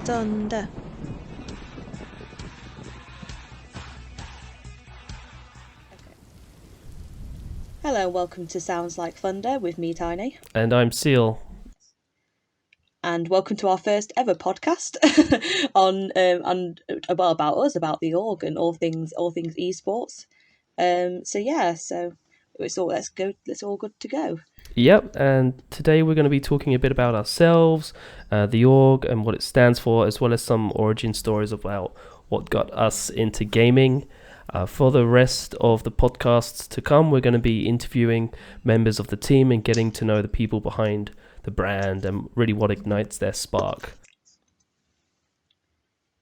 Thunder. Okay. Hello, welcome to Sounds Like Thunder with me, Tiny. And I'm Seal. And welcome to our first ever podcast on about us, about the org and all things esports. So it's all good to go. Yep, and today we're going to be talking a bit about ourselves, the org, and what it stands for, as well as some origin stories about what got us into gaming. For the rest of the podcasts to come, we're going to be interviewing members of the team and getting to know the people behind the brand and really what ignites their spark.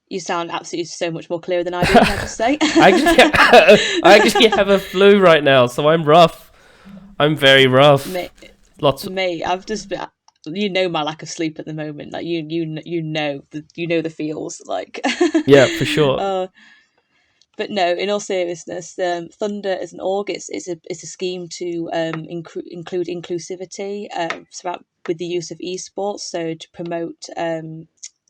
You sound absolutely so much more clear than I do, can I just say? I actually have a flu right now, so I'm rough. I'm very rough. Mate, I've just been, my lack of sleep at the moment. Like you know the feels like. Yeah, for sure. But no, in all seriousness, Thunder as an org, it's a scheme to include inclusivity with the use of esports, so to promote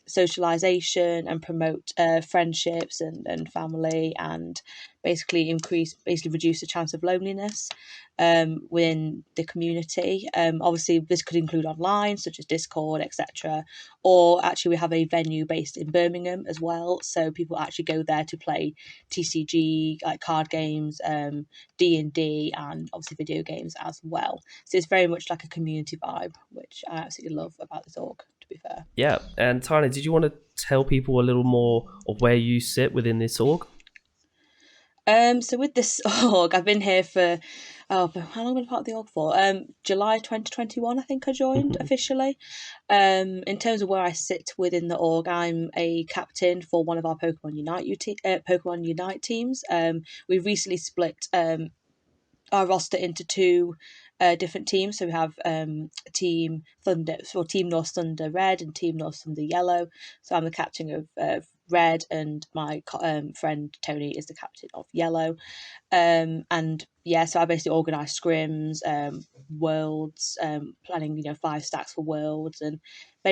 socialization and promote friendships and family, and basically reduce the chance of loneliness within the community. Obviously this could include online, such as Discord, etc., or actually we have a venue based in Birmingham as well, so people actually go there to play TCG, like card games, D&D, and obviously video games as well. So it's very much like a community vibe, which I absolutely love about this org, to be fair. Yeah, and Tanya, did you want to tell people a little more of where you sit within this org? So with this org, I've been here for how long have I been part of the org for? July 2021, I think I joined officially. In terms of where I sit within the org, I'm a captain for one of our Pokemon Unite teams. We've recently split our roster into two different teams. So we have Team Thunder, so Team Norse Thunder Red and Team Norse Thunder Yellow. So I'm the captain of Red, and my friend Tony is the captain of Yellow. And yeah, so I basically organise scrims, worlds, planning, 5 stacks for worlds, and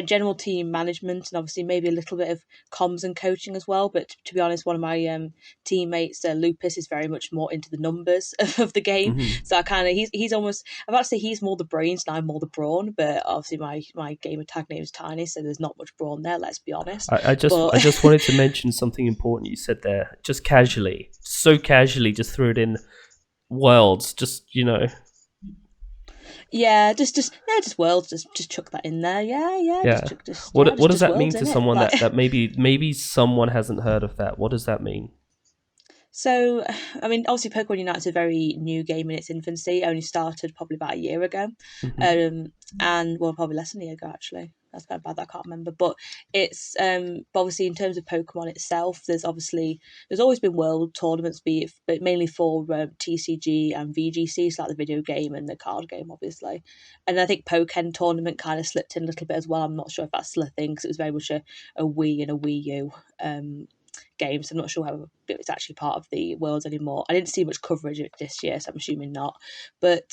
general team management, and obviously maybe a little bit of comms and coaching as well. But to be honest, one of my teammates, Lupus, is very much more into the numbers of the game. Mm-hmm. So I kind of he's almost, I'm about to say he's more the brains and I'm more the brawn. But obviously my gamer tag name is Tiny, so there's not much brawn there. Let's be honest. I just wanted to mention something important you said there, just casually, so casually, just threw it in. Worlds, Yeah, just worlds. Just chuck that in there. Yeah. Yeah. What does that mean to someone that maybe someone hasn't heard of that? What does that mean? So, I mean, obviously, Pokemon Unite's a very new game in its infancy. It only started probably about a year ago, Mm-hmm. and well, probably less than a year ago actually. That's kind of bad. I can't remember, but it's but obviously in terms of Pokemon itself, there's always been world tournaments, but mainly for TCG and VGC, so like the video game and the card game, obviously. And I think Pokken tournament kind of slipped in a little bit as well. I'm not sure if that's still a thing because it was very much a Wii and a Wii U game, so I'm not sure how it's actually part of the Worlds anymore. I didn't see much coverage of it this year, so I'm assuming not. But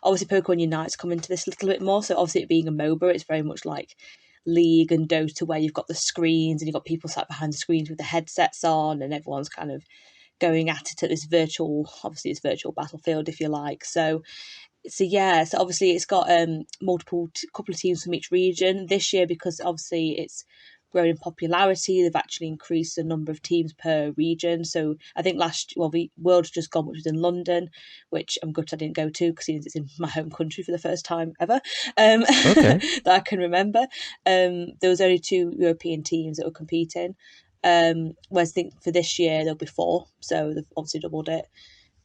obviously Pokemon Unite's come into this a little bit more, so obviously it being a MOBA, it's very much like League and Dota, where you've got the screens and you've got people sat behind the screens with the headsets on, and everyone's kind of going at it at this virtual battlefield, if you like. So yeah, so obviously it's got couple of teams from each region this year, because obviously it's grown in popularity. They've actually increased the number of teams per region. So I think the World's just gone, which was in London, which I'm gutted I didn't go to because it's in my home country for the first time ever Okay. that I can remember. There was only 2 European teams that were competing. Whereas I think for this year there'll be 4, so they've obviously doubled it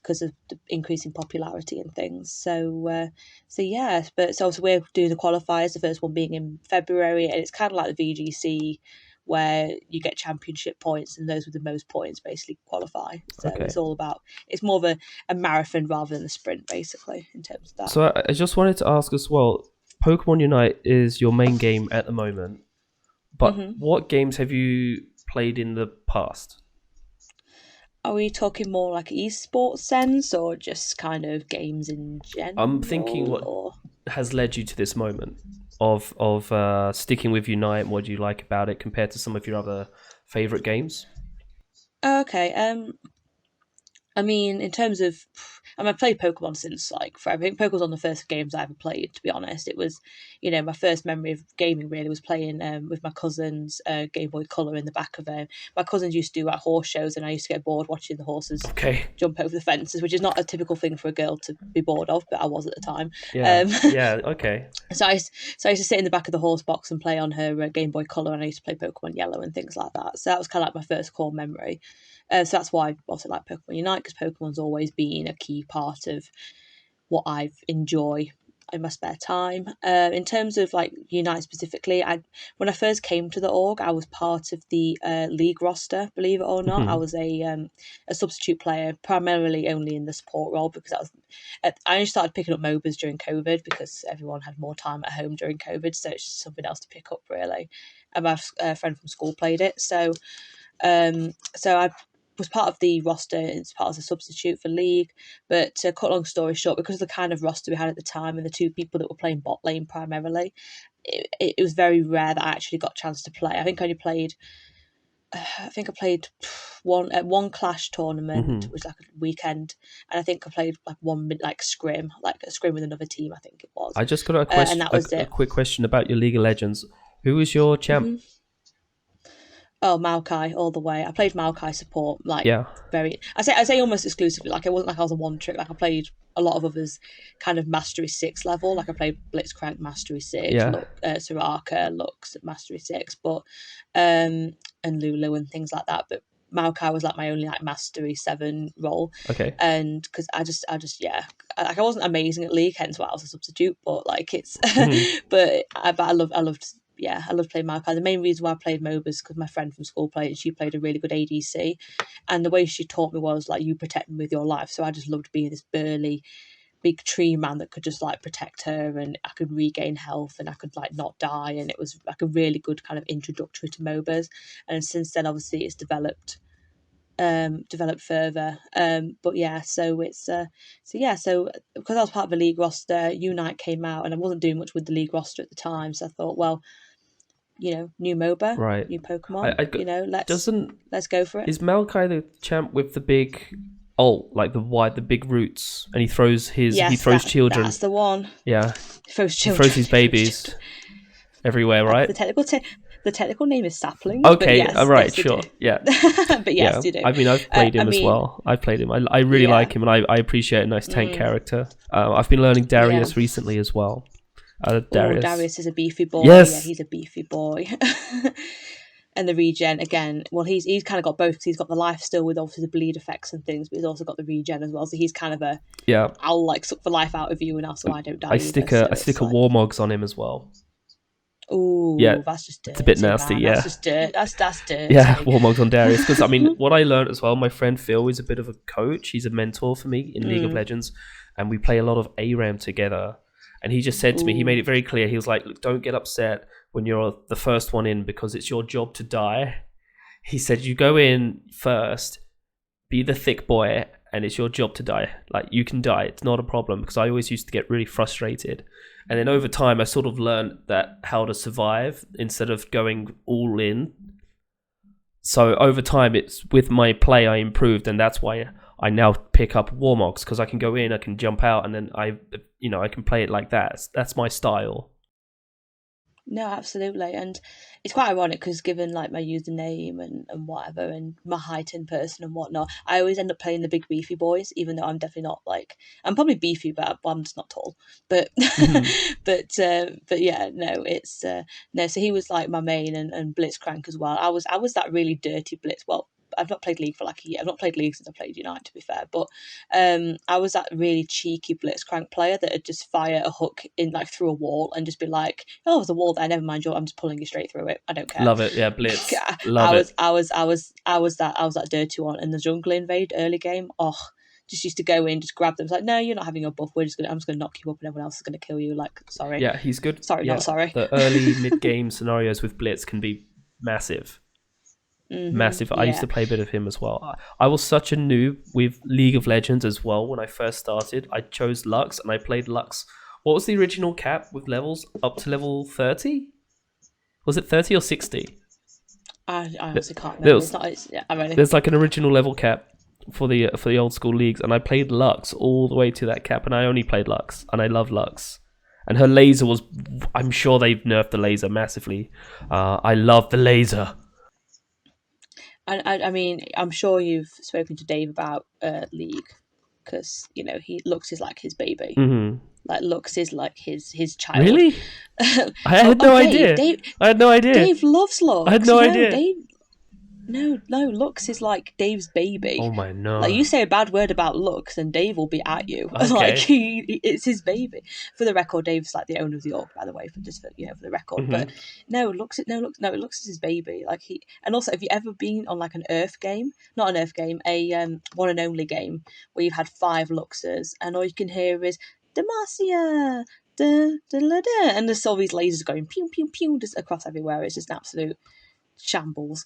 because of the increasing popularity and things. So yeah, but so we're doing the qualifiers, the first one being in February, and it's kind of like the VGC where you get championship points and those with the most points basically qualify. So Okay. it's more of a marathon rather than a sprint, basically, in terms of that. So I just wanted to ask as well. Pokemon Unite is your main game at the moment, but Mm-hmm. what games have you played in the past? Are we talking more like esports sense or just kind of games in I'm thinking general, what or? has led you to this moment of sticking with Unite? And what do you like about it compared to some of your other favorite games? Okay. I mean, in terms of, I've played Pokemon since like forever. I think Pokemon's one of the first games I ever played. To be honest, it was, my first memory of gaming really was playing with my cousins, Game Boy Color in the back of them. My cousins used to do like horse shows, and I used to get bored watching the horses Okay. jump over the fences, which is not a typical thing for a girl to be bored of, but I was at the time. Yeah. Um, Yeah. Okay. so I used to sit in the back of the horse box and play on her Game Boy Color, and I used to play Pokemon Yellow and things like that. So that was kind of like my first core memory. So that's why I also like Pokemon Unite, because Pokemon's always been a key part of what I enjoy in my spare time. In terms of like Unite specifically, when I first came to the org, I was part of the league roster. Believe it or not, I Mhm. was a substitute player, primarily only in the support role, because I only started picking up MOBAs during COVID because everyone had more time at home during COVID, so it's just something else to pick up really. And my friend from school played it, so I was part of the roster as part of a substitute for League. But to cut long story short, because of the kind of roster we had at the time and the two people that were playing bot lane primarily, it was very rare that I actually got a chance to play. I think I played one clash tournament, Mhm. which was like a weekend, and I think I played like one like a scrim with another team. I think it was, I just got a and question, that was a it. quick question about your League of Legends. Who is your champ? hmm Oh, Maokai all the way. I played Maokai support like Yeah. I say almost exclusively. Like it wasn't like I was a one trick. Like I played a lot of others, kind of Mastery 6 level. Like I played Blitzcrank Mastery 6, Yeah. look Soraka, Lux Mastery 6, but and Lulu and things like that. But Maokai was like my only like Mastery 7 role, Okay. and because I just yeah, like I wasn't amazing at League, hence why I was a substitute. But like it's, Mhm. but I loved. Yeah, I loved playing Maokai. The main reason why I played MOBA is because my friend from school played, and she played a really good ADC. And the way she taught me was like, you protect me with your life. So I just loved being this burly, big tree man that could just like protect her, and I could regain health, and I could like not die. And it was like a really good kind of introductory to MOBAs. And since then, obviously, it's developed further. But yeah, so because I was part of the league roster, Unite came out, and I wasn't doing much with the league roster at the time. So I thought, well, new MOBA, Right. new I, Pokemon, I got- doesn't let's go for it. is Maokai the champ with the big ult, like the big roots, and he Yes, throws children. that's the one. Yeah, Those he throws children, his those babies children. everywhere, right? The technical name is saplings, but Okay, all yes, right, yes, they do. sure, yeah, But yes, yeah. they do. I mean, I've played I him as mean, well. I've played him. I really yeah, like him, and I appreciate a nice tank mm, character. I've been learning yeah. Darius recently as well. Oh, Darius. Darius is a beefy boy. Yeah, Yes. he's a beefy boy. And the regen again. Well, he's kind of got both, because he's got the life still with obviously the bleed effects and things, but he's also got the regen as well. So he's kind of Yeah. I'll like suck the life out of you, and also I don't die I either. stick a So I stick it's a like, Warmogs on him as well. Yeah, ooh, that's just it's a bit dirty, nasty. man. That's Yeah. just dirt. That's Yeah, dirty. Warmogs on Darius. Because I mean, what I learned as well, my friend Phil is a bit of a coach. He's a mentor for me in League of mm, Legends, and we play a lot of ARAM together. And he just said to me, he made ooh. it very clear. He was like, "Look, don't get upset when you're the first one in, because it's your job to die." He said, "You go in first, be the thick boy, and it's your job to die. Like, you can die, it's not a problem." Because I always used to get really frustrated, and then over time I sort of learned that how to survive instead of going all in. So over time, it's with my play I improved, and that's why I now pick up Warmogs, because I can go in, I can jump out, and then I can play it like that. That's my style. No, absolutely. And it's quite ironic because given like my username and whatever, and my height in person and whatnot, I always end up playing the big beefy boys, even though I'm definitely not like, I'm probably beefy, but I'm just not tall. But Mhm. but yeah, no, it's no. So he was like my main, and Blitzcrank as well. I was that really dirty Blitz. Well, I've not played League for like a year. I've not played League since I played Unite, to be fair. But I was that really cheeky Blitzcrank player that would just fire a hook in like through a wall and just be like, "Oh, there's a wall there. Never mind, I'm just pulling you straight through it. I don't care." Love it. Yeah, Blitz. Love I it. was I was I was I was that dirty one in the jungle invade early game. Oh, just used to go in, just grab them. It's like, no, you're not having your buff. I'm just gonna knock you up, and everyone else is gonna kill you. Like, sorry, Yeah, he's good. sorry, not Yeah, sorry. the early mid game scenarios with Blitz can be massive. Massive. I used Yeah. to play a bit of him as well. I was such a noob with League of Legends as well when I first started. I chose Lux and I played Lux What was the original cap with levels up to level 30? Was it 30 or 60? I honestly can't There remember. It's was, not. It's, yeah, I mean, there's like an original level cap for the old school leagues, and I played Lux all the way to that cap, and I only played Lux, and I love Lux. And her laser was, I'm sure they've nerfed the laser massively. I love the laser. I mean, I'm sure you've spoken to Dave about League, because he Lux is like his baby. Mm-hmm. Like Lux is like his child. Really? I had Oh, no Dave, idea. I had no idea. Dave loves I had Lux. no No, idea. Dave. No, Lux is like Dave's baby. Oh my Like no. you say a bad word about Lux, and Dave will be at you. Like Okay. it's his baby. For the record, Dave's like the owner of the org, by the way, for the record. But Mm-hmm. Lux is his baby. Like and also, have you ever been on like an Earth game? Not an Earth game, a one and only game where you've had 5 Luxes, and all you can hear is Demacia. Da, da, da, da, and there's all these lasers going pew pew pew just across everywhere. It's just an absolute shambles.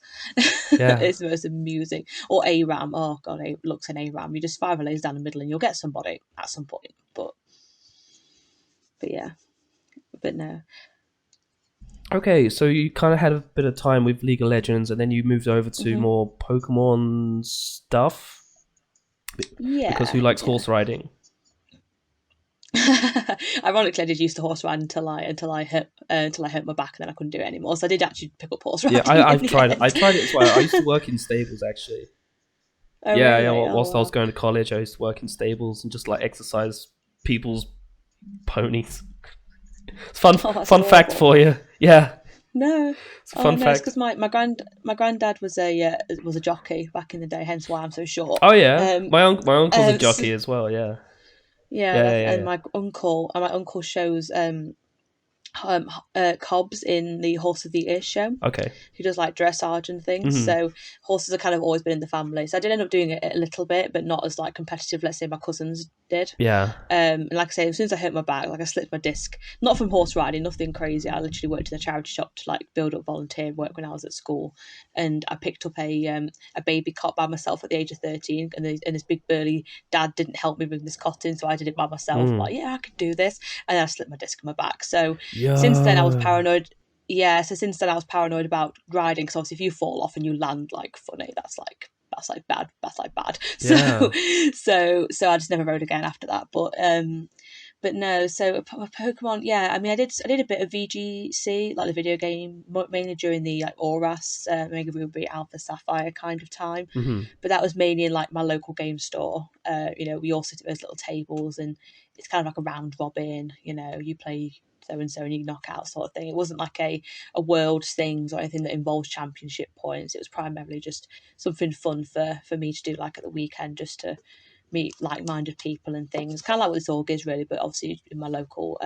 Yeah. It's the most amusing. Or ARAM. Oh god, it looks an ARAM. You just fire a laser down the middle and you'll get somebody at some point. But yeah. But no. Okay, so you kind of had a bit of time with League of Legends, and then you moved over to Hmm. more Pokemon stuff because Yeah, who likes yeah. horse riding? Ironically, I did used to horse ride until I hurt my back, and then I couldn't do it anymore. So I did actually pick up horse Yeah, riding in I've the tried it. I end. tried it as well. I used to work in stables actually. Oh Yeah, yeah. really? Oh Whilst I was wow. going to college, I used to work in stables and just like exercise people's ponies. It's fun. Oh, that's Fun fact adorable. for you. Yeah, No. it's a Oh fun no, it's fact. because my granddad was a jockey back in the day, hence why I'm so short. Oh yeah, Um, my uncle's a so, jockey as well. Yeah, yeah, yeah, yeah, that's yeah. and Yeah. my uncle shows Cobbs in the Horse of the Year show. Okay. Who does like dressage and things. Hmm. So horses have kind of always been in the family. So I did end up doing it a little bit, but not as like competitive. Let's say my cousins did. Yeah. And like I say, as soon as I hurt my back, like I slipped my disc, not from horse riding, nothing crazy. I literally worked in a charity shop to like build up volunteer work when I was at school, and I picked up a baby cot by myself at the age of 13, and this big burly dad didn't help me bring this cot in, so I did it by myself. I'm Mm. like, yeah, I could do this, and then I slipped my disc in my back. So since then, I was Yeah. paranoid. Yeah, so since then I was paranoid about riding, because obviously if you fall off and you land like funny, that's like bad. That's like bad. So Yeah. so I just never rode again after that. But no. So Pokemon, yeah. I mean, I did a bit of VGC, like the video game, mainly during the like Auras, Mega Ruby, Alpha Sapphire kind of time. Hmm. But that was mainly in like my local game store. We all sit at those little tables, and it's kind of like a round robin. You play so and so and you knock out sort of thing. It wasn't like a world things or anything that involves championship points. It was primarily just something fun for me to do like at the weekend, just to meet like-minded people and things. Kind of like what this org is really, but obviously in my local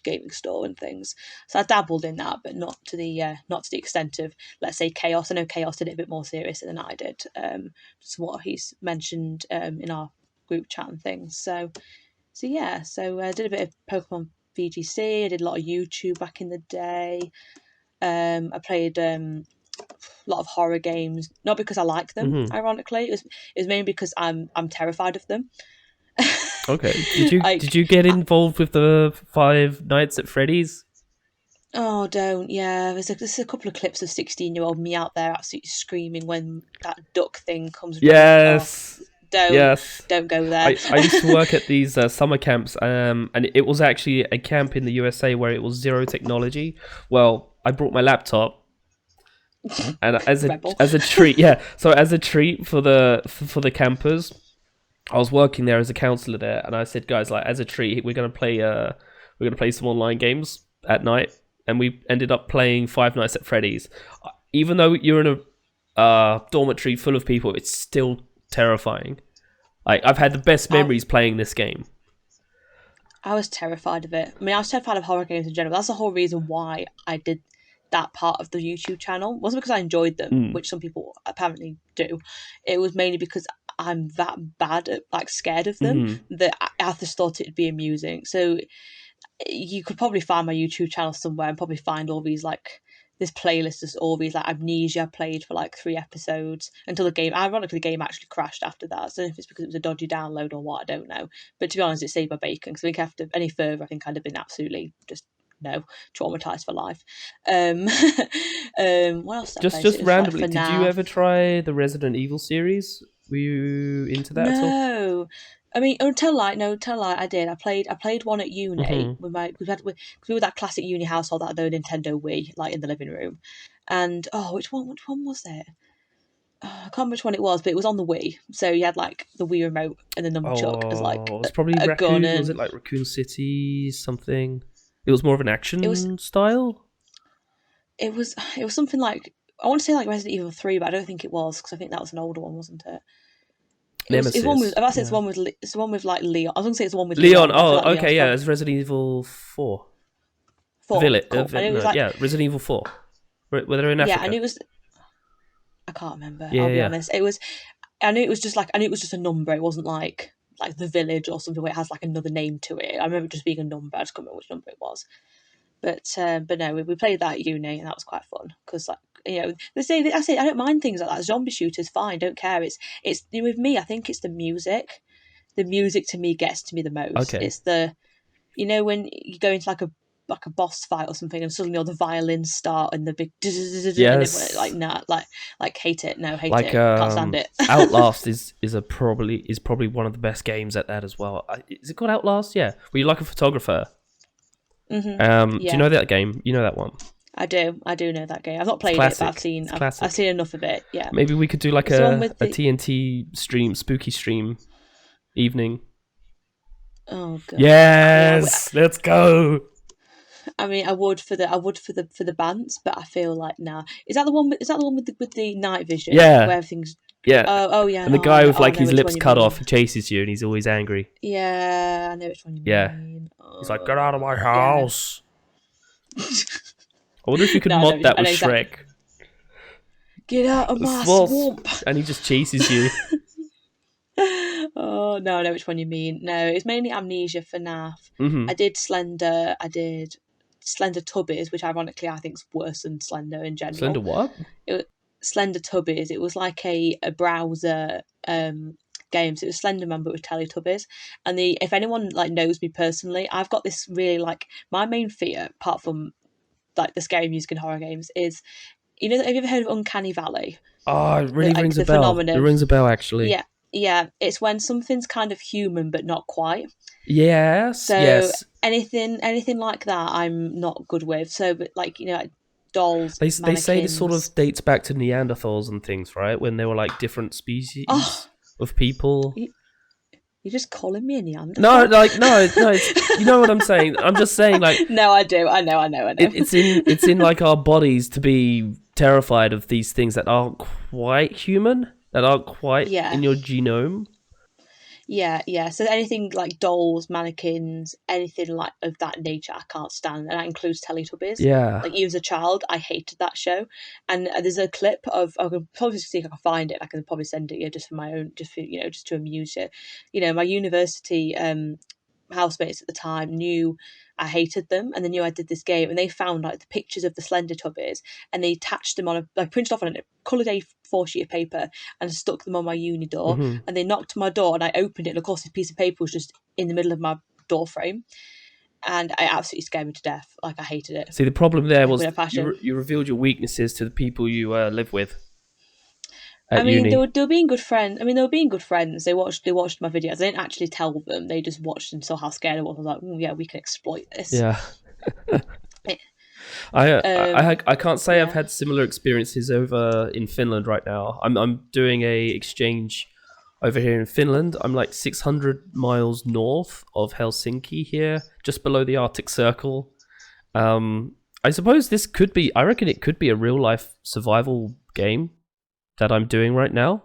gaming store and things. So I dabbled in that, but not to the extent of, let's say, Chaos. I know Chaos did it a bit more seriously than I did. Just what he's mentioned in our group chat and things. So yeah, so I did a bit of Pokemon VGC. I did a lot of YouTube back in the day. I played a lot of horror games, not because I like them. Hmm. Ironically, it was mainly because I'm terrified of them. Okay. Did Like, you get involved with the Five Nights at Freddy's? oh, don't. Yeah, there's a couple of clips of 16-year-old me out there absolutely screaming when that duck thing comes running. Oh, Yes. don't Yes. don't go there. I used to work at these summer camps, and it was actually a camp in the USA where it was zero technology. Well, I brought my laptop, and Rebel. as a treat, yeah. So as a treat for the campers, I was working there as a counselor there, and I said, guys, like as a treat, we're gonna play some online games at night, and we ended up playing Five Nights at Freddy's. Even though you're in a dormitory full of people, it's still terrifying. Like I've had the best I, memories playing this game. I was terrified of it. I mean, I was terrified of horror games in general. That's the whole reason why I did that part of the YouTube channel. It wasn't because I enjoyed them, Mm. which some people apparently do. It was mainly because I'm that bad at like scared of them Hmm. that I just thought it'd be amusing. So you could probably find my YouTube channel somewhere and probably find all these like this playlist is all these like Amnesia played for like 3 episodes until the game. Ironically, the game actually crashed after that. So I don't know if it's because it was a dodgy download or what. I don't know. But to be honest, it saved my bacon because I think after any further, I think I'd have been absolutely just no traumatized for life. What else did I play? So Just it was like randomly, did you FNAF. ever try the Resident Evil series? Were you into that at all? No. I mean, oh, tell a lie. No, tell a lie. I did. I played one at uni Hmm. with my. We were that classic uni household that had the Nintendo Wii, like in the living room. And oh, which one? Which one was it? Oh, I can't remember which one it was, but it was on the Wii. So you had like the Wii remote and the nunchuck as like Oh, it was probably a gun, Raccoon. Was it and like Raccoon City something? It was more of an it was action style. it was something like I want to say like Resident Evil 3, but I don't think it was because I think that was an older one, wasn't it? It's one with. Nemesis. I about to say Yeah. it's the one with like Leon. I was gonna say it's the one with Leon. Leon, but I feel Oh, like Leon's okay. Yeah, probably it's Resident Evil 4. four. Cool. I knew it No, was like yeah, Resident Evil 4. Were they in yeah. I Africa? knew it was. I can't remember. Yeah, I'll be yeah. honest. It was. I knew it was just like I knew it was just a number. It wasn't like the village or something where it has like another name to it. I remember it just being a number. I just can't remember which number it was. But no, we played that at uni and that was quite fun because like I say I don't mind things like that. Zombie shooters, fine, don't care. It's with me. I think it's the music. The music to me gets to me the most. Okay. It's the when you go into like a boss fight or something and suddenly all the violins start and the big and everyone like Yes. nah like hate it, no, hate Like it, can't stand it. Outlast is probably one of the best games at that as well. Is it called Outlast? Yeah. Were you like a photographer? Do you Yeah, know that game? You know that one? I do know that game. I've not It's played it, but classic. It's I've classic. seen enough of it. Yeah, Maybe we could do like it's the one with a the TNT stream, spooky stream evening. oh god, yeah. Yes, let's go. I mean, I would for the bands, but I feel like nah. Is that the one with the night vision Yeah, where everything's yeah. oh yeah, And the no, guy with I like know his which one lips you cut mean. off, he chases you, and he's always angry. Yeah, I know which one you Yeah, mean. he's like, "Get out of my Yeah, no. house." I wonder if you could No, mod that I with know exactly. Shrek. Get out of my Swamp, swamp. and he just chases you. Oh no, I know which one you mean. No, it's mainly Amnesia for FNAF. Hmm. I did Slender. I did Slender Tubbies, which ironically I think is worse than Slender in Slender general. what? It Slender Tubbies. It was like a browser game. So it was Slenderman but with Teletubbies. And the if anyone like knows me personally, I've got this really like my main fear, apart from like the scary music and horror games, is have you ever heard of Uncanny Valley? Oh, it really Like rings a the bell. It phenomenon. rings a bell, actually. Yeah, yeah. It's when something's kind of human but not quite. Yes, So yes. anything like that, I'm not good with. So, but like like dolls, They say this sort mannequins. of dates back to Neanderthals and things, right? When they were like different Oh, species of people. you, you're just calling me a No, Neanderthal? like no. It's you know what I'm saying. I'm just saying like No, I do. I know. it's in like our bodies to be terrified of these things that aren't quite human, that aren't quite Yeah, in your genome. yeah, yeah. So anything like dolls, mannequins, anything like of that nature, I can't stand, and that includes Teletubbies. Yeah. Like even as a child, I hated that show. And there's a clip of I can probably see if I can find it. I can probably send it you just for my own, just for just to amuse you. My university housemates at the time knew I hated them, and they knew I did this game, and they found like the pictures of the Slender Tubbies, and they attached them on printed off on a coloured A4 sheet of paper, and stuck them on my uni door. Hmm. And they knocked on my door, and I opened it, and of course, this piece of paper was just in the middle of my door frame, and it absolutely scared me to death. Like I hated it See, the problem there with was a passion. you revealed your weaknesses to the people you live with I at mean, uni. they were being good friends. I mean, they were being good friends. They watched my videos. I didn't actually tell them. They just watched and saw how scared I was. I was like, oh, yeah, we can exploit this. Yeah. It, I can't say I've yeah. had similar experiences over in Finland right now. I'm doing a exchange over here in Finland. I'm like 600 miles north of Helsinki here, just below the Arctic Circle. I suppose this could be. I reckon it could be a real life survival game that I'm doing right now,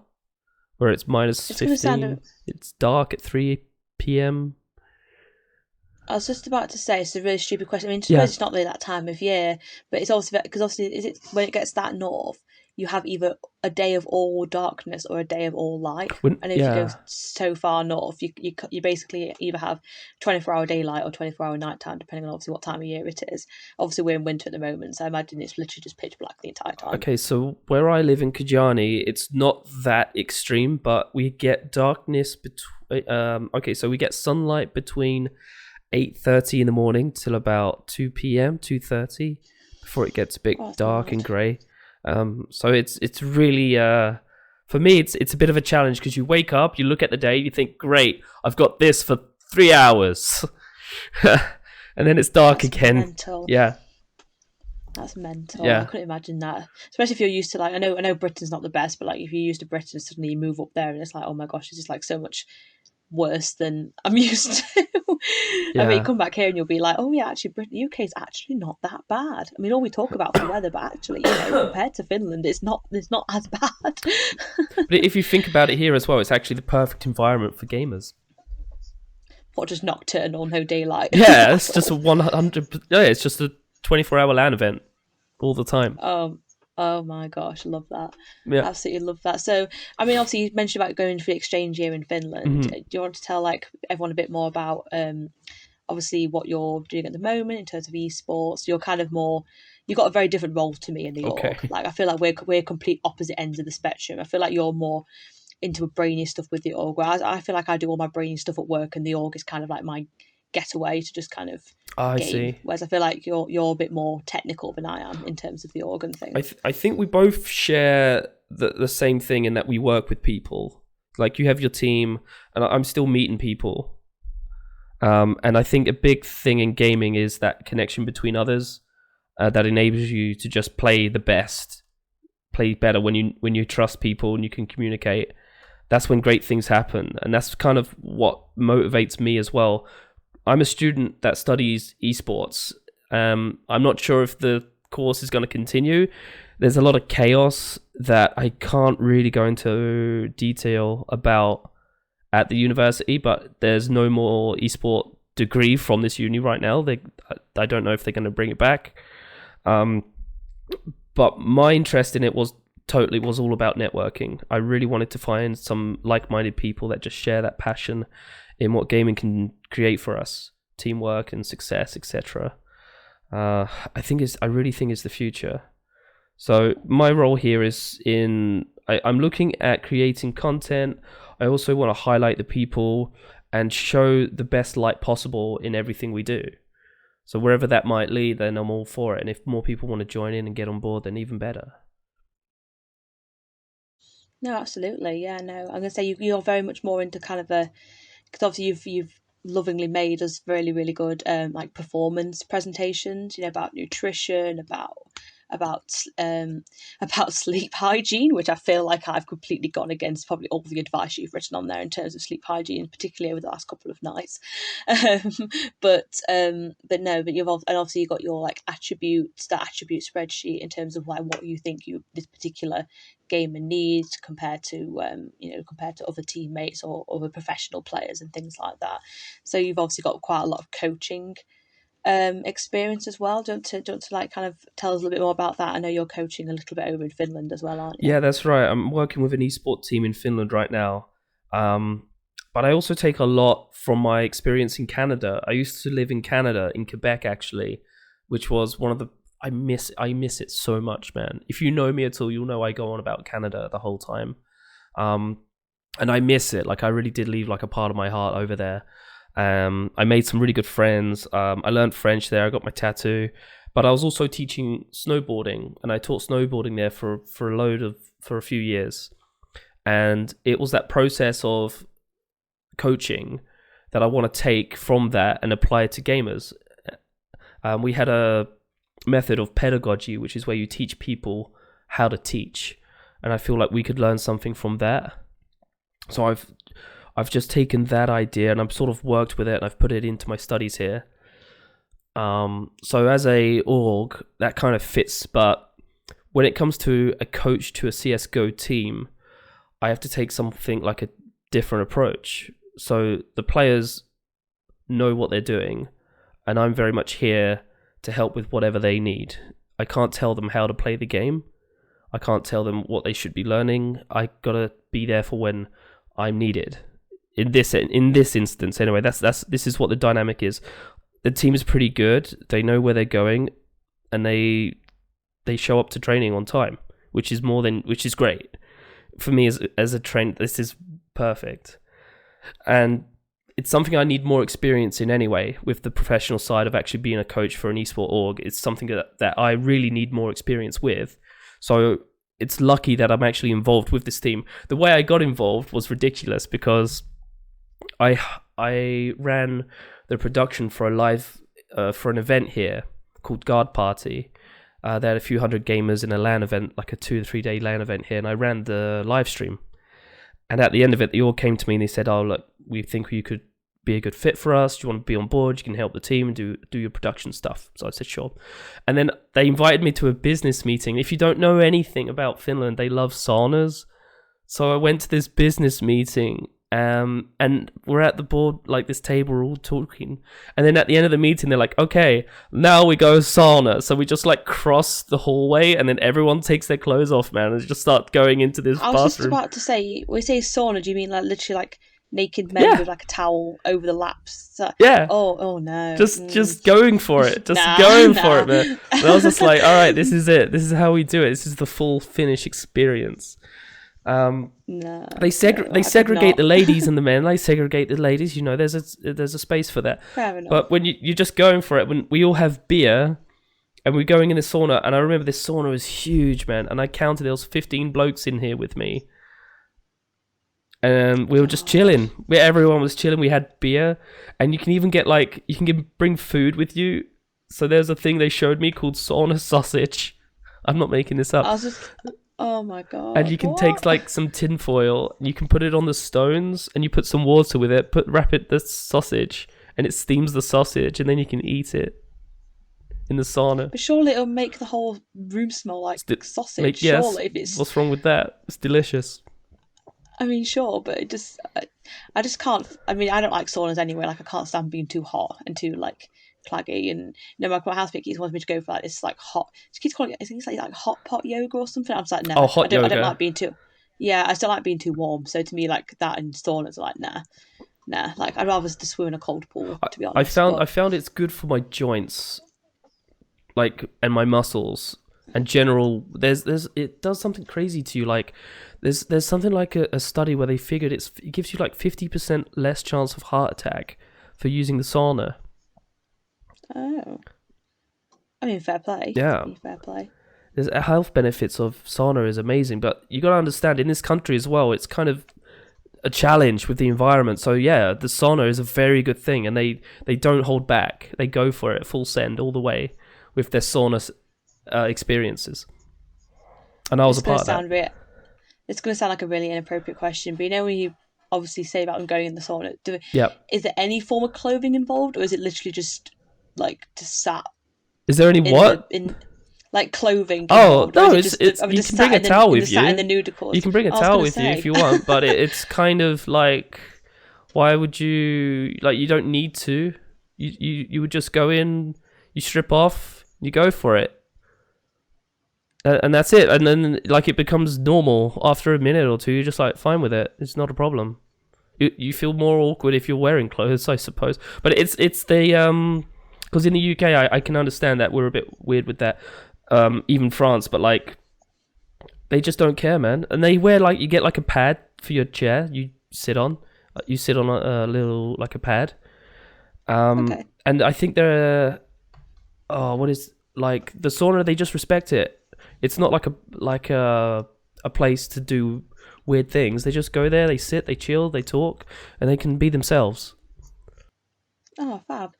where it's minus It's going to 15. It's dark at 3 p.m. I was just about to say it's a really stupid question. I mean, I Yeah. suppose it's not really that time of year, but it's also because obviously is it when it gets that north? you have either a day of all darkness or a day of all light. And if you go Yeah. so far north, you basically either have 24-hour daylight or 24-hour nighttime, depending on obviously what time of year it is. Obviously, we're in winter at the moment, so I imagine it's literally just pitch black the entire time. Okay, so where I live in Kajani, it's not that extreme, but we get darkness between. Okay, so we get sunlight between 8:30 in the morning till about 2 p.m., 2:30, before it gets a bit dark and grey. So it's really for me it's a bit of a challenge, because you wake up, you look at the day, you think, great, I've got this for 3 hours, and then it's dark again. Mental. Yeah. That's mental. Yeah. I couldn't imagine that, especially if you're used to, like, I know Britain's not the best, but like if you're used to Britain, suddenly you move up there and it's like, oh my gosh, this is like so much worse than I'm used to. Yeah. I mean, you come back here and you'll be like, oh yeah, actually, UK is actually not that bad. I mean, all we talk about is the weather, but actually, compared to Finland, it's not as bad. But if you think about it here as well, it's actually the perfect environment for gamers. What, just nocturnal, no daylight? Yeah, it's just a 100. Yeah, it's just a 24-hour LAN event all the time. Oh my gosh, love that. Yeah. Absolutely love that. So, I mean, obviously you mentioned about going for the exchange year in Finland. Mm-hmm. Do you want to tell like everyone a bit more about obviously what you're doing at the moment in terms of esports? You're kind of more, you've got a very different role to me in the org. Like, I feel like we're complete opposite ends of the spectrum. I feel like you're more into brainy stuff with the org, whereas I feel like I do all my brainy stuff at work, and the org is kind of like my getaway to just kind of I game. see. Whereas I feel like you're a bit more technical than I am in terms of the org and things. I think we both share the same thing in that we work with people. Like, you have your team, and I'm still meeting people. And I think a big thing in gaming is that connection between others that enables you to just play the best, play better when you trust people and you can communicate. That's when great things happen, and that's kind of what motivates me as well. I'm a student that studies esports. I'm not sure if the course is going to continue. There's a lot of chaos that I can't really go into detail about at the university, but there's no more esport degree from this uni right now. I don't know if they're going to bring it back. But my interest in it was all about networking. I really wanted to find some like-minded people that just share that passion in what gaming can create for us, teamwork and success, etc. I really think is the future. So my role here is I'm looking at creating content. I also want to highlight the people and show the best light possible in everything we do. So wherever that might lead, then I'm all for it. And if more people want to join in and get on board, then even better. No, absolutely. Yeah, no. I'm gonna say you're very much more into kind of because obviously you've lovingly made us really, really good like performance presentations, about nutrition, about sleep hygiene, which I feel like I've completely gone against probably all the advice you've written on there in terms of sleep hygiene, particularly over the last couple of nights. But obviously you've got your like attribute spreadsheet in terms of like what you think this particular gamer needs compared to other teammates or other professional players and things like that. So you've obviously got quite a lot of coaching experience as well. Don't to like kind of tell us a little bit more about that? I know you're coaching a little bit over in Finland as well, aren't you? Yeah, that's right. I'm working with an esport team in Finland right now. But I also take a lot from my experience in Canada. I used to live in Canada, in Quebec actually, which was one of the I miss it so much, man. If you know me at all, you'll know I go on about Canada the whole time. And I miss it. Like, I really did leave like a part of my heart over there. I made some really good friends. I learned French there. I got my tattoo, but I was also teaching snowboarding, and I taught snowboarding there for a few years. And it was that process of coaching that I want to take from that and apply it to gamers. We had a method of pedagogy, which is where you teach people how to teach, and I feel like we could learn something from that. So I've just taken that idea and I've sort of worked with it and I've put it into my studies here. So as a org, that kind of fits, but when it comes to a coach to a CSGO team, I have to take something like a different approach. So the players know what they're doing, and I'm very much here to help with whatever they need. I can't tell them how to play the game. I can't tell them what they should be learning. I gotta be there for when I'm needed. In this instance, anyway, this is what the dynamic is. The team is pretty good. They know where they're going, and they show up to training on time, which is great for me as a trainer. This is perfect, and it's something I need more experience in anyway. With the professional side of actually being a coach for an esport org, it's something that I really need more experience with. So it's lucky that I'm actually involved with this team. The way I got involved was ridiculous because I ran the production for a live for an event here called Guard Party. They had a few hundred gamers in a LAN event, like a 2 to 3 day LAN event here, and I ran the live stream. And at the end of it, they all came to me and they said, "Oh, look, we think you could be a good fit for us. Do you want to be on board? You can help the team and do your production stuff." So I said, "Sure." And then they invited me to a business meeting. If you don't know anything about Finland, they love saunas. So I went to this business meeting, and we're at the board, like this table, we're all talking. And then at the end of the meeting, they're like, "Okay, now we go sauna." So we just like cross the hallway, and then everyone takes their clothes off, man, and just start going into this bathroom. I was just about to say, when you say sauna, do you mean like literally like naked men with like a towel over the laps? So, yeah. Oh no. Just going for it. Just going for it, man. And I was just like, all right, this is it. This is how we do it. This is the full Finnish experience. They segregate the ladies and the men. They segregate the ladies. You know, there's a space for that. Fair enough. But when you're just going for it, when we all have beer and we're going in the sauna, and I remember this sauna was huge, man. And I counted there was 15 blokes in here with me. And we were just chilling. Everyone was chilling. We had beer, and you can even get bring food with you. So there's a thing they showed me called sauna sausage. I'm not making this up. Oh my god! And you can take like some tin foil, and you can put it on the stones, and you put some water with it. Wrap it the sausage, and it steams the sausage, and then you can eat it in the sauna. But surely it'll make the whole room smell like sausage. Surely, what's wrong with that? It's delicious. I mean, sure, but I just can't. I mean, I don't like saunas anyway. Like, I can't stand being too hot and too like claggy. And no, my housemate keeps wanting me to go for like this like hot. She keeps calling it. I think it's like hot pot yoga or something. I'm just like, no, hot yoga. I don't like being too. Yeah, I still like being too warm. So to me, like that and saunas are like nah. Like I'd rather just swim in a cold pool. To be honest, I found it's good for my joints, like, and my muscles and general. It does something crazy to you, like. There's something like a study where they figured it gives you like 50% less chance of heart attack for using the sauna. Oh. I mean, fair play. Yeah. Fair play. There's health benefits of sauna is amazing, but you got to understand in this country as well, it's kind of a challenge with the environment. So yeah, the sauna is a very good thing, and they don't hold back. They go for it full send all the way with their sauna experiences. And I was a part of that. It's going to sound like a really inappropriate question, but you know when you obviously say about them going in the sauna, is there any form of clothing involved, or is it literally just like just sat? Is there any what? Like clothing? Oh no, you can bring a towel with you. In the nudicles. You can bring a towel with you if you want, but it's kind of like, why would you? Like, you don't need to. You would just go in, you strip off, you go for it. And that's it. And then, like, it becomes normal after a minute or two. You're just like, fine with it. It's not a problem. You feel more awkward if you're wearing clothes, I suppose. But it's the because in the UK, I can understand that we're a bit weird with that. Even France, but like, they just don't care, man. And they wear like, you get like a pad for your chair. You sit on. You sit on a little like a pad. Okay. And I think they're what is like the sauna? They just respect it. It's not like a place to do weird things. They just go there, they sit, they chill, they talk, and they can be themselves. Oh, fab.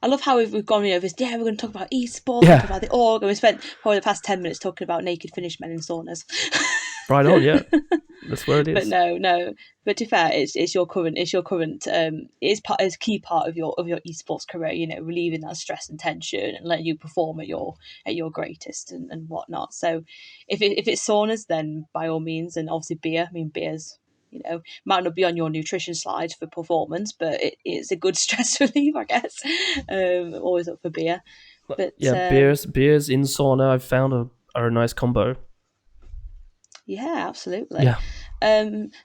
I love how we've gone over this. Yeah, we're going to talk about esports, talk about the org, and we spent probably the past 10 minutes talking about naked Finnish men in saunas. Right on, yeah. That's where it is. But no. But to be fair, it's your current. It's a key part of your esports career. You know, relieving that stress and tension and letting you perform at your greatest and whatnot. So, if it's saunas, then by all means, and obviously beer. I mean, beer's, you know, might not be on your nutrition slides for performance, but it is a good stress relief, I guess. Always up for beer. But yeah, beers in sauna I've found are a nice combo. Yeah, absolutely. Yeah,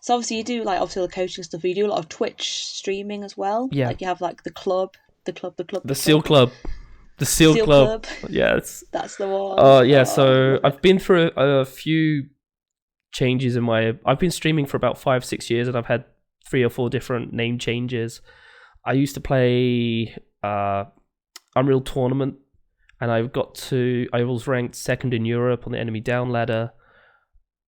So obviously you do like obviously the coaching stuff. You do a lot of Twitch streaming as well. yeah. Like you have like the club, the club, the club, The the Seal club, Club, the the Seal Seal Club. Club. Yeah, it's That's the one. yeah. Oh, So love I've it. been through a few changes in my. I've been streaming for about 5 6 years, and I've had 3 or 4 different name changes. I used to play Unreal Tournament, and I was ranked second in Europe on the enemy down ladder,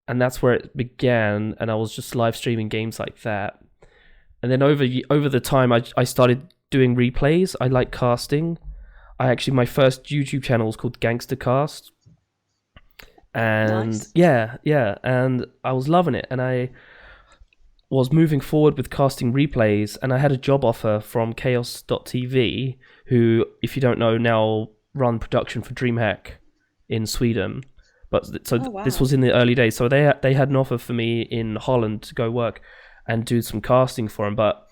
and that's where it began. And I was just live streaming games like that. And then over the time, I started doing replays. I like casting. I actually my first YouTube channel was called Gangster Cast, and Nice. yeah, and I was loving it, and I was moving forward with casting replays, and I had a job offer from Chaos.tv, who, if you don't know, now run production for DreamHack in Sweden. But so Oh this wow. was in the early days, so they had an offer for me in Holland to go work and do some casting for them. But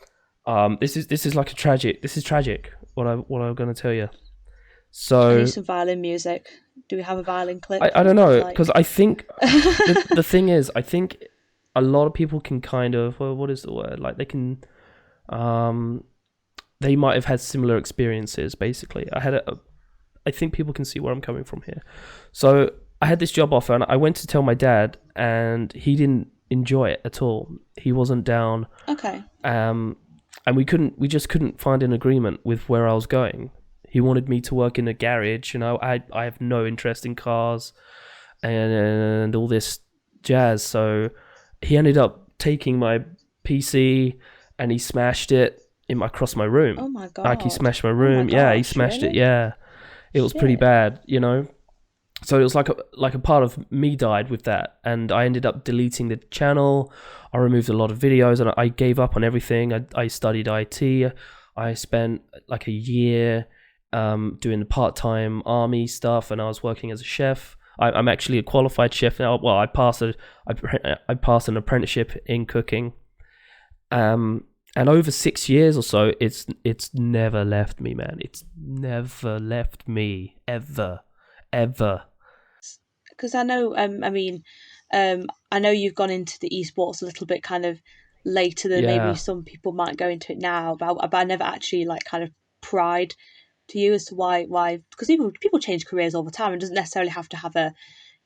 this is like a tragic. This is tragic. What I'm going to tell you. I need So some violin music. Do we have a violin clip I that don't you could know, because like? I think the thing is, I think a lot of people can kind of, well, what is the word, like they can um they might have had similar experiences. Basically, I think people can see where I'm coming from here. So I had this job offer, and I went to tell my dad, and he didn't enjoy it at all. He wasn't down, Okay. um and we just couldn't find an agreement with where I was going. He wanted me to work in a garage, and I have no interest in cars and all this jazz. So he ended up taking my PC, and he smashed it across my room. Oh my Like, he god. smashed my Oh my room. Yeah, he gosh. smashed it. Really? Yeah, it was pretty Shit. bad, you know. So it was like a part of me died with that, and I ended up deleting the channel. I removed a lot of videos, and I gave up on everything. I studied IT. I spent like a year doing the part-time army stuff, and I was working as a chef. I'm actually a qualified chef now. Well, I passed an apprenticeship in cooking. And over 6 years or so, it's never left me, man. It's never left me, ever, ever. Because I know, I know you've gone into the esports a little bit kind of later than maybe Yeah. some people might go into it now, but I never actually like kind of pried to you as to why because people change careers all the time. It doesn't necessarily have to have a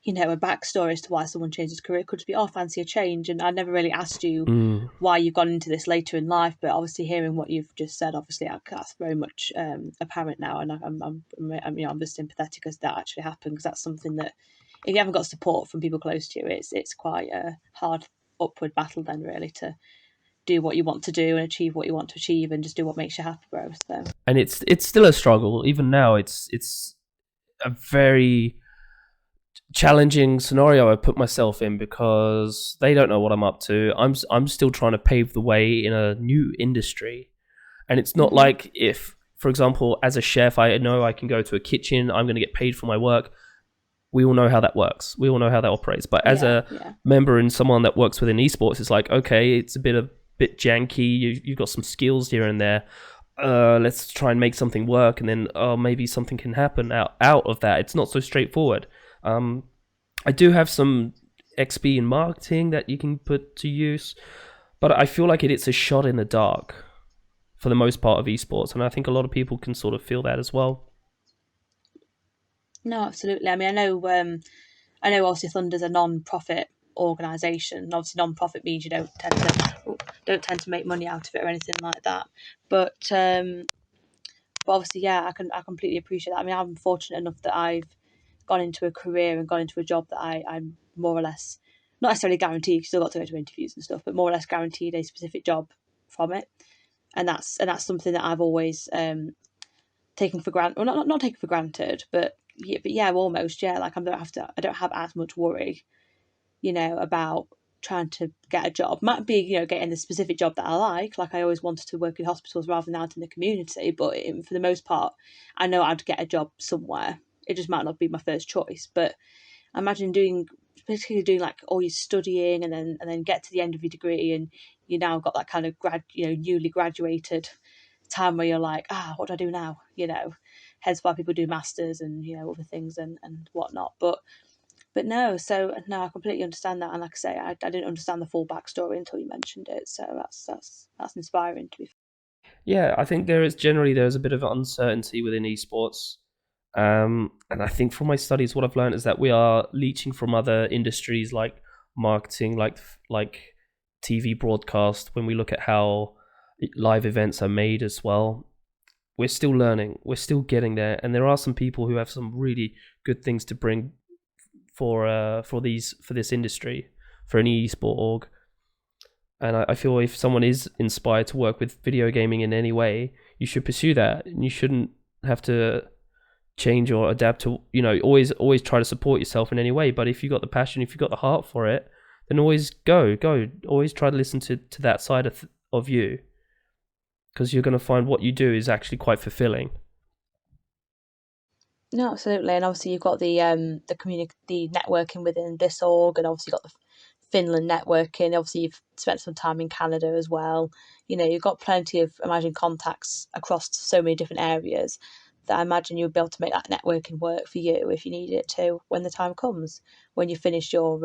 backstory as to why someone changes career. It could just be, oh, fancy a change. And I never really asked you Mm. why you've gone into this later in life, but obviously hearing what you've just said, obviously that's very much apparent now, and I'm just sympathetic as that actually happened, because that's something that if you haven't got support from people close to you, it's quite a hard upward battle then really to do what you want to do and achieve what you want to achieve and just do what makes you happy, bro. So And it's still a struggle. Even now, it's a very challenging scenario I put myself in, because they don't know what I'm up to. I'm still trying to pave the way in a new industry. And it's not mm-hmm. like, if, for example, as a chef, I know I can go to a kitchen, I'm going to get paid for my work. We all know how that works. We all know how that operates. But as Yeah, a yeah. member and someone that works within esports, it's like, okay, it's a bit janky. You've got some skills here and there. Let's try and make something work, and then maybe something can happen out of that. It's not so straightforward. Um, I do have some XP in marketing that you can put to use, but I feel like it's a shot in the dark for the most part of esports, and I think a lot of people can sort of feel that as well. No, absolutely. I mean, I know obviously Thunder's a non-profit organisation. Obviously, non-profit means you don't tend to make money out of it or anything like that. But but obviously, yeah, I completely appreciate that. I mean, I'm fortunate enough that I've gone into a career and gone into a job that I'm more or less not necessarily guaranteed. You still got to go to interviews and stuff, but more or less guaranteed a specific job from it. And that's something that I've always taken for granted. Well, not taken for granted, but yeah, almost yeah. Like I don't have as much worry, about trying to get a job. Might be, getting the specific job that I like. Like I always wanted to work in hospitals rather than out in the community. But for the most part, I know I'd get a job somewhere. It just might not be my first choice. But I imagine particularly doing like all your studying and then get to the end of your degree and you now got that kind of newly graduated time where you're like, what do I do now? Hence why people do masters and other things and whatnot. But but no, so no, I completely understand that, and like I say, I didn't understand the full backstory until you mentioned it. So that's inspiring to be. Yeah, I think there's a bit of uncertainty within esports. And I think from my studies, what I've learned is that we are leeching from other industries like marketing, like TV broadcast. When we look at how live events are made as well, we're still learning. We're still getting there, and there are some people who have some really good things to bring for this industry, for an esport org. And I feel if someone is inspired to work with video gaming in any way, you should pursue that, and you shouldn't have to change or adapt to, always try to support yourself in any way. But if you got the passion, if you got the heart for it, then always go, always try to listen to that side of you, because you're going to find what you do is actually quite fulfilling. No, absolutely, and obviously you've got the the networking within this org, and obviously you've got the Finland networking. Obviously, you've spent some time in Canada as well. You've got plenty of, imagine, contacts across so many different areas that I imagine you'll be able to make that networking work for you if you need it to when the time comes, when you finish your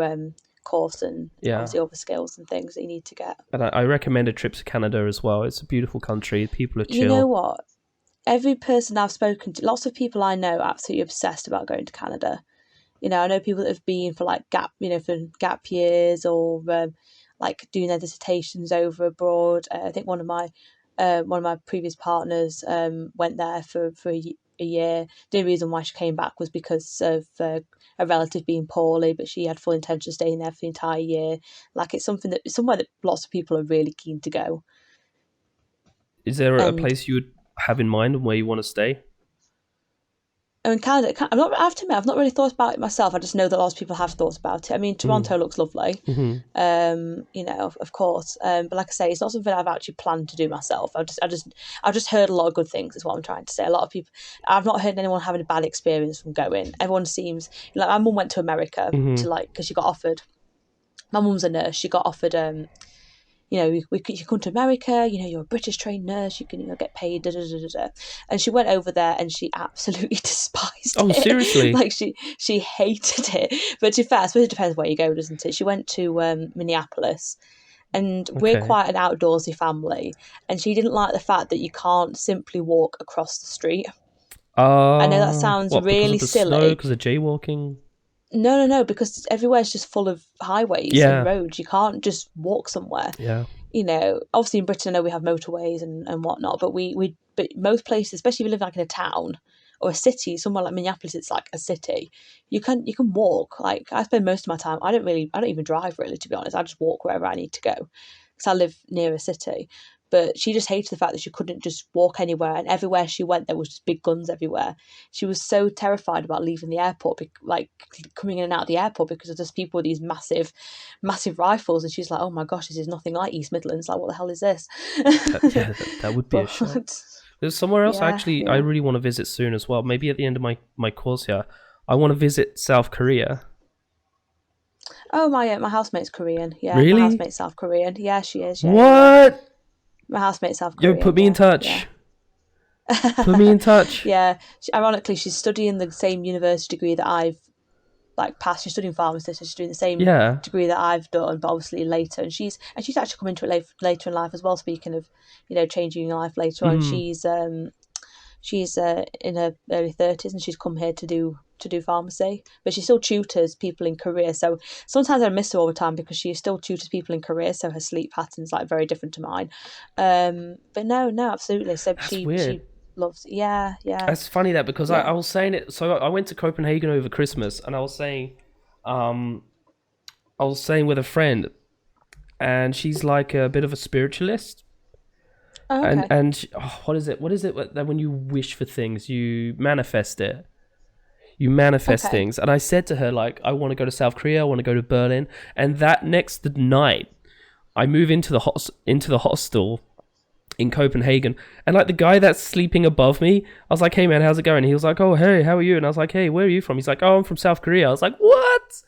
course and obviously all the skills and things that you need to get. And I recommend a trip to Canada as well. It's a beautiful country. People are chill. You know what? Every person I've spoken to, lots of people I know are absolutely obsessed about going to Canada. I know people that have been for like for gap years, or like doing their dissertations over abroad. I think one of my previous partners went there for a year. The only reason why she came back was because of a relative being poorly, but she had full intention of staying there for the entire year. Like, it's somewhere that lots of people are really keen to go. Is there a place you would have in mind where you want to stay? In Canada, I have to admit, I've not really thought about it myself. I just know that lots of people have thought about it. I mean, Toronto looks lovely, of course. But like I say, it's not something I've actually planned to do myself. I've just heard a lot of good things, is what I'm trying to say. A lot of people, I've not heard anyone having a bad experience from going. Everyone seems, like, my mum went to America because she got offered. My mum's a nurse. She got offered you come to America, you're a British trained nurse, you can get paid, da, da, da, da, da. And she went over there and she absolutely despised it. Oh, seriously? Like, she hated it. But to be fair, I suppose it depends where you go, doesn't it? She went to Minneapolis, and we're quite an outdoorsy family, and she didn't like the fact that you can't simply walk across the street. I know that sounds really silly. Because of jaywalking? No, because everywhere's just full of highways and roads. You can't just walk somewhere. Yeah. Obviously in Britain, I know we have motorways and whatnot, but but most places, especially if you live like in a town or a city, somewhere like Minneapolis, it's like a city. You can walk. Like, I spend most of my time, I don't even drive really, to be honest. I just walk wherever I need to go because I live near a city. But she just hated the fact that she couldn't just walk anywhere, and everywhere she went, there was just big guns everywhere. She was so terrified about leaving the airport, like coming in and out of the airport, because there's people with these massive, massive rifles, and she's like, "Oh my gosh, this is nothing like East Midlands. Like, what the hell is this?" That would be a shock. There's somewhere else I really want to visit soon as well. Maybe at the end of my course here, I want to visit South Korea. Oh, my housemate's Korean. Yeah, really? My housemate's South Korean. Yeah, she is. Yeah, what? Yeah. My housemate's South Korean. Yo, put me in touch. Yeah. Put me in touch. Yeah. Ironically, she's studying the same university degree that I've passed. She's studying pharmacy, so she's doing the same degree that I've done, but obviously later. And she's actually come into it later in life as well. Speaking of, changing your life later on, she's in her early 30s, and she's come here to do pharmacy, but she still tutors people in Korea. So sometimes I miss her all the time because she still tutors people in Korea, so her sleep pattern's like very different to mine. But no, absolutely. So That's she loves. Yeah. That's funny that, because I was saying it. So I went to Copenhagen over Christmas, and I was saying with a friend, and she's like a bit of a spiritualist. Oh, okay. And what is it that when you wish for things, you manifest it? You manifest things. And I said to her, like, I want to go to South Korea, I want to go to Berlin. And that next night, I move into the hostel in Copenhagen, and like the guy that's sleeping above me, I was like, "Hey man, how's it going?" He was like, "Oh, hey, how are you?" And I was like, "Hey, where are you from?" He's like, "Oh, I'm from South Korea." I was like, what?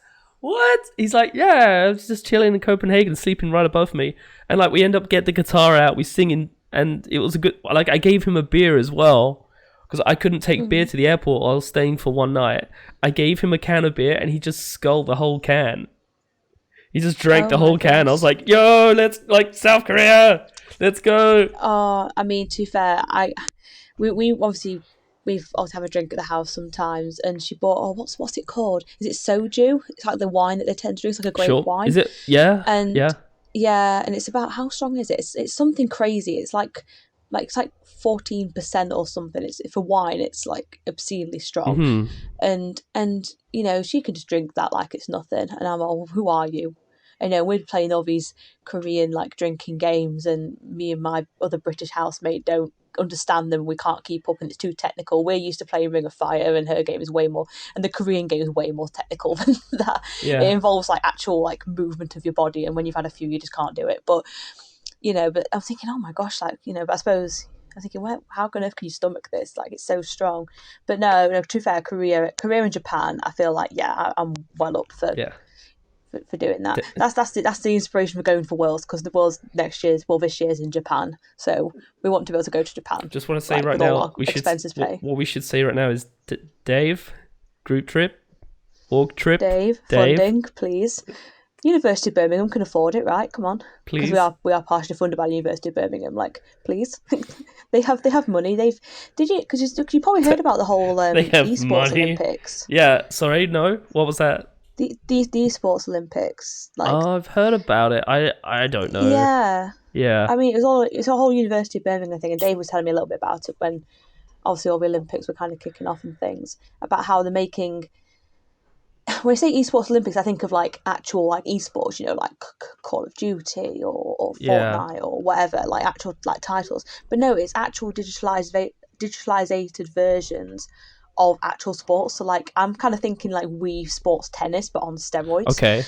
He's like, "Yeah, I was just chilling in Copenhagen, sleeping right above me." And like, we end up get the guitar out, we singing, and it was a good, like, I gave him a beer as well. because I couldn't take beer Mhm. to the airport. I was staying for one night. I gave him a can of beer and he just sculled the whole can. He just drank Oh the my whole can. I was gosh. like, yo, let's, like, South Korea, let's go. I mean, to be fair, we obviously we've also have a drink at the house sometimes, and she bought, oh, what's it called? Is it soju? It's like the wine that they tend to drink. It's like a grape Sure. Is wine, it? Yeah. and Yeah. yeah, and it's about, how strong is it? It's something crazy. It's like 14% or something. It's for wine. It's like obscenely strong, Hmm. and she can just drink that like it's nothing. And I'm like, well, who are you? We're playing all these Korean like drinking games, and me and my other British housemate don't understand them. We can't keep up, and it's too technical. We're used to playing Ring of Fire, and her game is way more, and the Korean game is way more technical than that. It Yeah. involves like actual like movement of your body, and when you've had a few, you just can't do it. But I'm thinking, oh my gosh, but I suppose I'm thinking, well, how on earth can you stomach this? Like, it's so strong. But no, to be fair, Korea and Japan, I feel like, yeah, I'm well up for Yeah. doing that. D- That's the inspiration for going for Worlds, because the Worlds this year's in Japan, so we want to be able to go to Japan, just want to say like right with all now, our expenses paid. what we should say right now is Dave, group trip, org trip, Dave, Dave, funding, please. University of Birmingham can afford it, right? Come on, because we please. are partially funded by the University of Birmingham. Like, please, they have money. Did you, because you probably heard about the whole They have esports money. Olympics, Yeah. Sorry. No. What was that? the esports Olympics, like, Oh, I've heard about it. I don't know. yeah. Yeah. I mean, it's a whole University of Birmingham thing, and Dave was telling me a little bit about it when obviously all the Olympics were kind of kicking off and things, about how they're making. When I say esports Olympics, I think of like actual like esports, like Call of Duty or Yeah. Fortnite or whatever, like actual like titles. But no, it's actual digitalized versions of actual sports. So like, I'm kind of thinking like Wii Sports Tennis, but on steroids. Okay.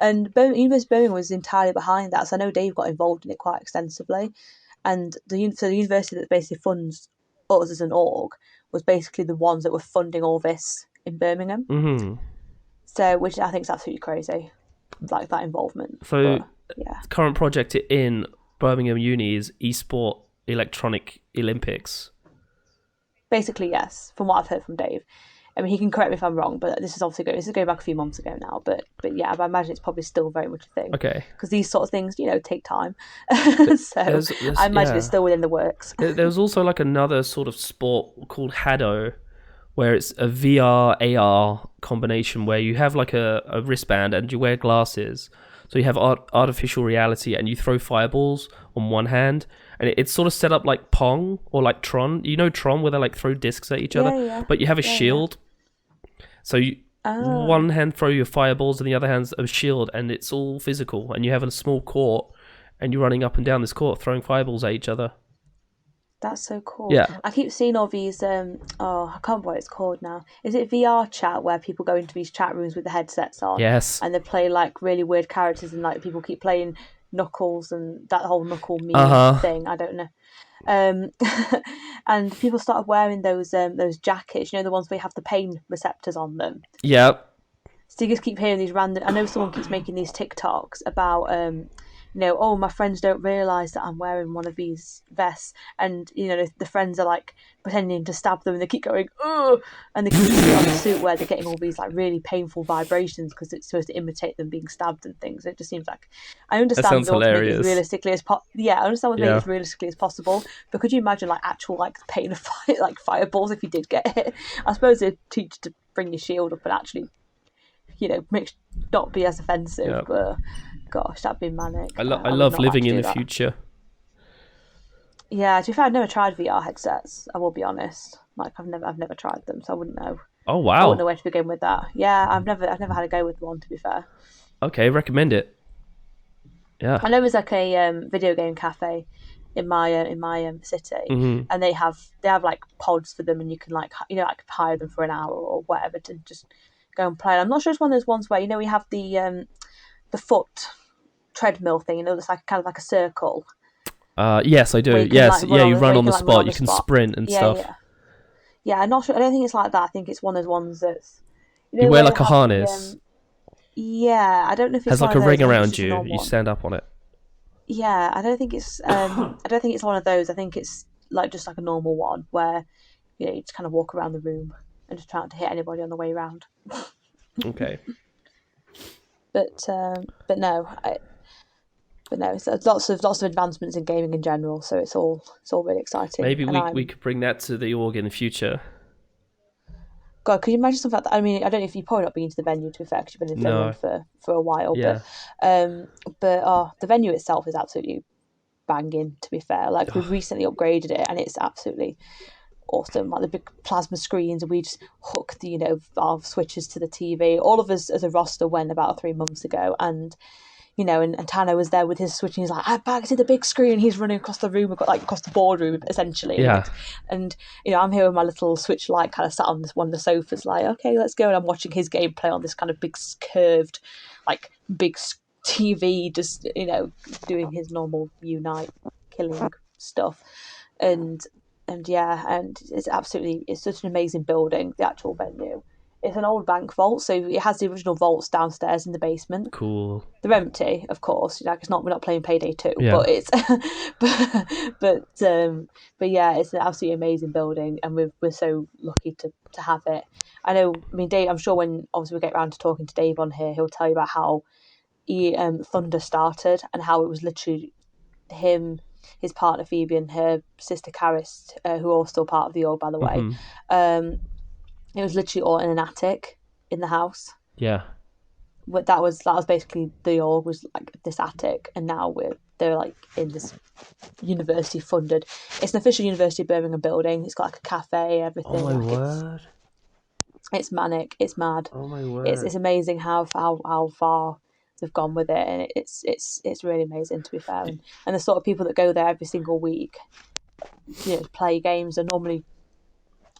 And University of Birmingham was entirely behind that. So I know Dave got involved in it quite extensively. And the university that basically funds us as an org was basically the ones that were funding all this in Birmingham. Hmm. So, which I think is absolutely crazy, like that involvement. So But yeah, current project in Birmingham Uni is esport electronic Olympics. basically yes, from what I've heard from Dave. I mean, he can correct me if I'm wrong, but this is going back a few months ago now. But yeah, I imagine it's probably still very much a thing, Okay. because these sort of things, take time. So There's I imagine it's yeah. still within the works. There's also like another sort of sport called Hado, where it's a VR AR combination where you have like a wristband and you wear glasses. So you have artificial reality and you throw fireballs on one hand, and it's sort of set up like Pong or like Tron. You know Tron, where they like throw discs at each other, Yeah, yeah, but you have a yeah, yeah. shield. So you Oh, one hand throw your fireballs and the other hand's a shield, and it's all physical. And you have a small court, and you're running up and down this court throwing fireballs at each other. that's so cool. Yeah. I keep seeing all these. I can't remember what it's called now. Is it VR chat, where people go into these chat rooms with the headsets on, Yes. and they play like really weird characters, and like people keep playing Knuckles and that whole Knuckle Uh meme huh. thing. I don't know. Um, and people started wearing those jackets. The ones where you have the pain receptors on them. Yep. So you just keep hearing these random. I know someone keeps making these TikToks about, oh, my friends don't realise that I'm wearing one of these vests, and the friends are like pretending to stab them, and they keep going, oh, and they keep putting on a suit where they're getting all these like really painful vibrations because it's supposed to imitate them being stabbed and things. It just seems like, I That understand sounds they want to make it as hilarious. realistically as I understand what to make it Yeah. as realistically as possible. But could you imagine like actual like pain of fire, like fireballs if you did get hit? I suppose they teach you to bring your shield up and actually make not be as offensive. Yeah. But gosh, that'd be manic. I I would love not like living to in do the that. future. Yeah, to be fair, I've never tried VR headsets. I will be honest. Like, I've never tried them, so I wouldn't know. Oh I wouldn't know wow. where to begin with that. Yeah, I've never had a go with one, to be fair. Okay, recommend it. Yeah. I know there's like a video game cafe in my city, Hmm. and they have like pods for them, and you can like like hire them for an hour or whatever to just go and play. I'm not sure it's one of those ones where we have the foot treadmill thing. It's like kind of like a circle Yes, I do. where you can Yes, like yeah. You where run you on can the like run spot. on You the can spot. sprint and Yeah, stuff. yeah, yeah. I'm not sure. I don't think it's like that. I think it's one of those ones that's You wear where they like a have harness. yeah. I don't know if it's Has one like of a those. ring I think it's around just a you. normal You one. stand up on it. Yeah, I don't think it's one of those. I think it's like just like a normal one where you just kind of walk around the room and just try not to hit anybody on the way around. Okay. But no, it's lots of advancements in gaming in general. So it's all really exciting. Maybe And we I'm could bring that to the org in the future. God, could you imagine something like that? I mean, I don't know if you've probably not been to the venue to be fair, because you've been in No. Finland for a while, Yeah. but the venue itself is absolutely banging. To be fair, like we've Ugh, recently upgraded it, and it's absolutely awesome. Like the big plasma screens, and we just hook our switches to the TV. All of us as a roster went about 3 months ago, and and Tano was there with his switch, and he's like, I bagged the big screen. He's running across the room, like across the boardroom, essentially. yeah. And I'm here with my little Switch Lite, kind of sat on one of the sofas, like, okay, let's go. And I'm watching his gameplay on this kind of big curved, like big TV, just doing his normal Unite killing stuff, and it's such an amazing building. The actual venue. It's an old bank vault, so it has the original vaults downstairs in the basement. Cool. They're empty, of course. It's not, we're not playing Payday 2, Yeah. but it's but yeah, it's an absolutely amazing building, and we're so lucky to have it. I mean, Dave. I'm sure when obviously we get around to talking to Dave on here, he'll tell you about how Thunder started and how it was literally him, his partner Phoebe, and her sister Caris, who are all still part of the org, by the way. Um, it was literally all in an attic in the house. Yeah. But that was basically the org, was like this attic, and now they're like in this university funded. It's an official University of Birmingham building. It's got like a cafe, Oh everything. my Like word. it's manic. It's mad. Oh my It's word. amazing how far they've gone with it, and it's really amazing, to be fair. And the sort of people that go there every single week, to play games, are normally,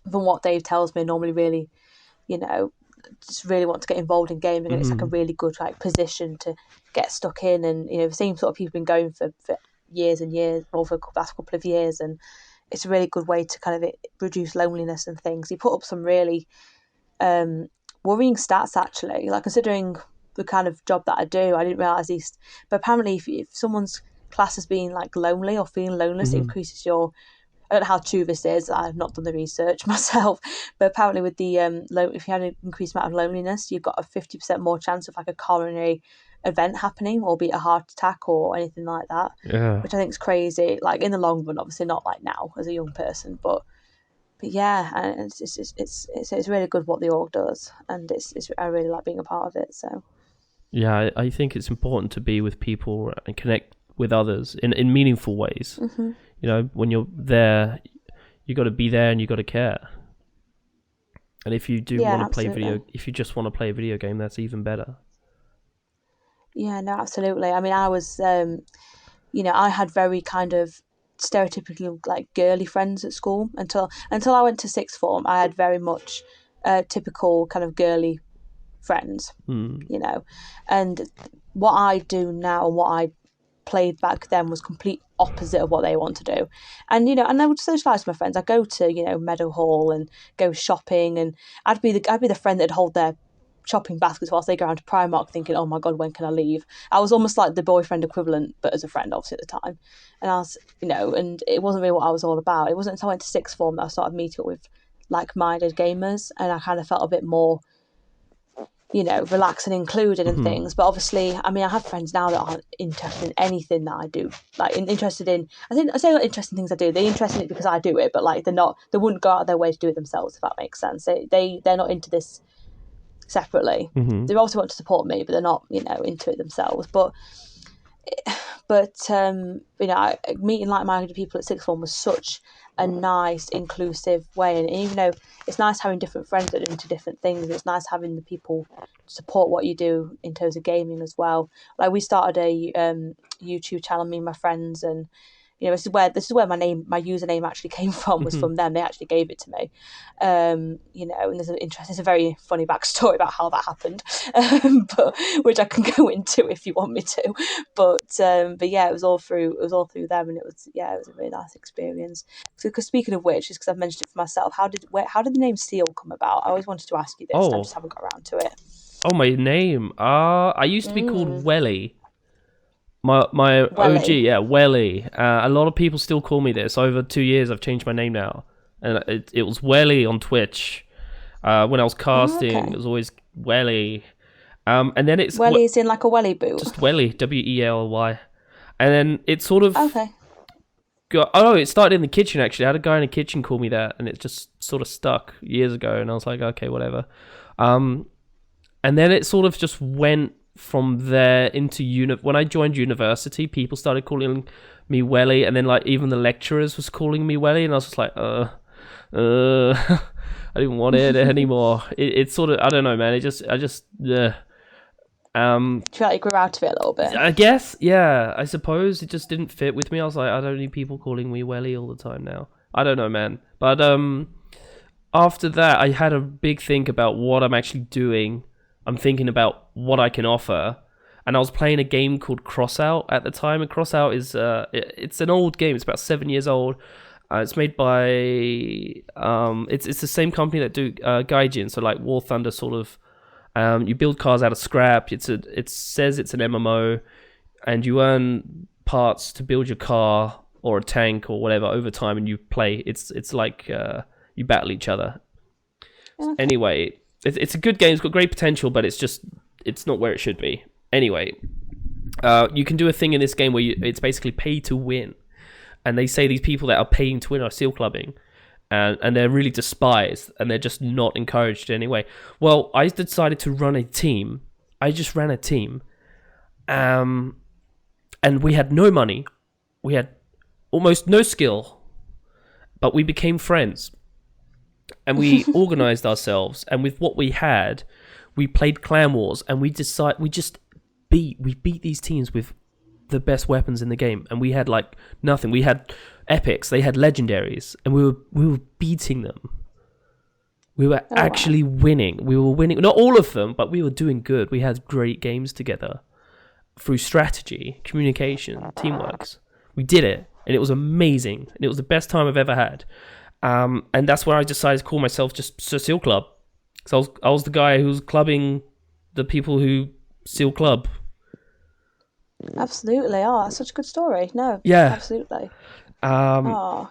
from what Dave tells me, normally really, just really want to get involved in gaming, and it's like a really good like position to get stuck in. And the same sort of people have been going for years and years, or for the last couple of years, and it's a really good way to kind of reduce loneliness and things. He put up some really worrying stats, actually, like considering the kind of job that I do. I didn't realize these, but apparently if someone's class as being like lonely or feeling loneliness, it increases your, I don't know how true this is. I've not done the research myself, but apparently with the if you had an increased amount of loneliness, you've got a 50% more chance of like a coronary event happening, or be it a heart attack or anything like that. Yeah. Which I think is crazy. Like in the long run, obviously not like now as a young person, but yeah, and it's really good what the org does, and I really like being a part of it. So Yeah, I think it's important to be with people and connect with others in meaningful ways. When you're there, you got to be there and you got to care. And if you do yeah, want to play absolutely. if you just want to play a video game, that's even better. Yeah, no, absolutely. I mean, I was, I had very kind of stereotypical like girly friends at school until I went to sixth form. I had very much typical kind of girly friends, and what I do now and what I played back then was complete opposite of what they want to do. And and I would socialise with my friends. I'd go to Meadow Hall and go shopping, and I'd be the friend that'd hold their shopping baskets whilst they go around to Primark thinking, oh my god, when can I leave? I was almost like the boyfriend equivalent, but as a friend obviously at the time. And I was, and it wasn't really what I was all about. It wasn't until I went to sixth form that I started meeting up with like-minded gamers, and I kind of felt a bit more relaxed and included in things. But obviously, I mean, I have friends now that aren't interested in anything that I do. Like, interested in, I say not interested in things I do. They're interested in it because I do it, but like they wouldn't go out of their way to do it themselves, if that makes sense. They're not into this separately. They also want to support me, but they're not, into it themselves. But meeting like-minded people at sixth form was such a nice, inclusive way. And even though it's nice having different friends that are into different things, it's nice having the people support what you do in terms of gaming as well. Like we started a YouTube channel, me and my friends, and this is where my username actually came from, was from them. They actually gave it to me. And there's a very funny backstory about how that happened, but which I can go into if you want me to. But yeah, it was all through them, and it was a really nice experience. Because speaking of which, just because I've mentioned it for myself, how did the name Seal come about? I always wanted to ask you this, and I just Oh, haven't got around to it. my name. I used to be called Welly. My OG, Welly. yeah, Welly. A lot of people still call me this. Over 2 years, I've changed my name now, and it was Welly on Twitch. When I was Oh, casting, it okay. was always Welly. And then it's Welly is in like a welly boot. just Welly, Wely, and then it sort of Okay. got. Oh no, it started in the kitchen actually. I had a guy in the kitchen call me that, and it just sort of stuck years ago. And I was like, okay, whatever. Um, and then it sort of just went from there into when I joined university, people started calling me Welly, and then like even the lecturers was calling me Welly, and I was just like, I didn't want it anymore. It's sort of, I don't know, man. Do you feel like you grew out of it a little bit? I guess, yeah. I suppose it just didn't fit with me. I was like, I don't need people calling me Welly all the time now. I don't know, man. But after that, I had a big think about what I'm actually doing. I'm thinking about what I can offer, and I was playing a game called Crossout at the time. And Crossout is it's an old game. It's about 7 years old. It's made by it's the same company that do Gaijin, so like War Thunder sort of. You build cars out of scrap. It says it's an MMO, and you earn parts to build your car or a tank or whatever over time, and you play. It's like you battle each other. Okay. Anyway, it's a good game. It's got great potential, but it's not where it should be. Anyway, you can do a thing in this game where it's basically pay to win, and they say these people that are paying to win are seal clubbing. And they're really despised, and they're just not encouraged in any way. Well, I decided to run a team. I just ran a team. And we had no money. We had almost no skill. But we became friends. And we organized ourselves. And with what we had, we played clan wars. And we beat these teams with the best weapons in the game. And we had like nothing. We had epics, they had legendaries, and we were beating them. We were actually winning. We were winning, not all of them, but we were doing good. We had great games together through strategy, communication, teamworks. We did it, and it was amazing, and it was the best time I've ever had. And that's where I decided to call myself just Seal Club. So I was the guy who was clubbing the people who seal club. Absolutely. Oh, that's such a good story. No. Yeah. Absolutely. And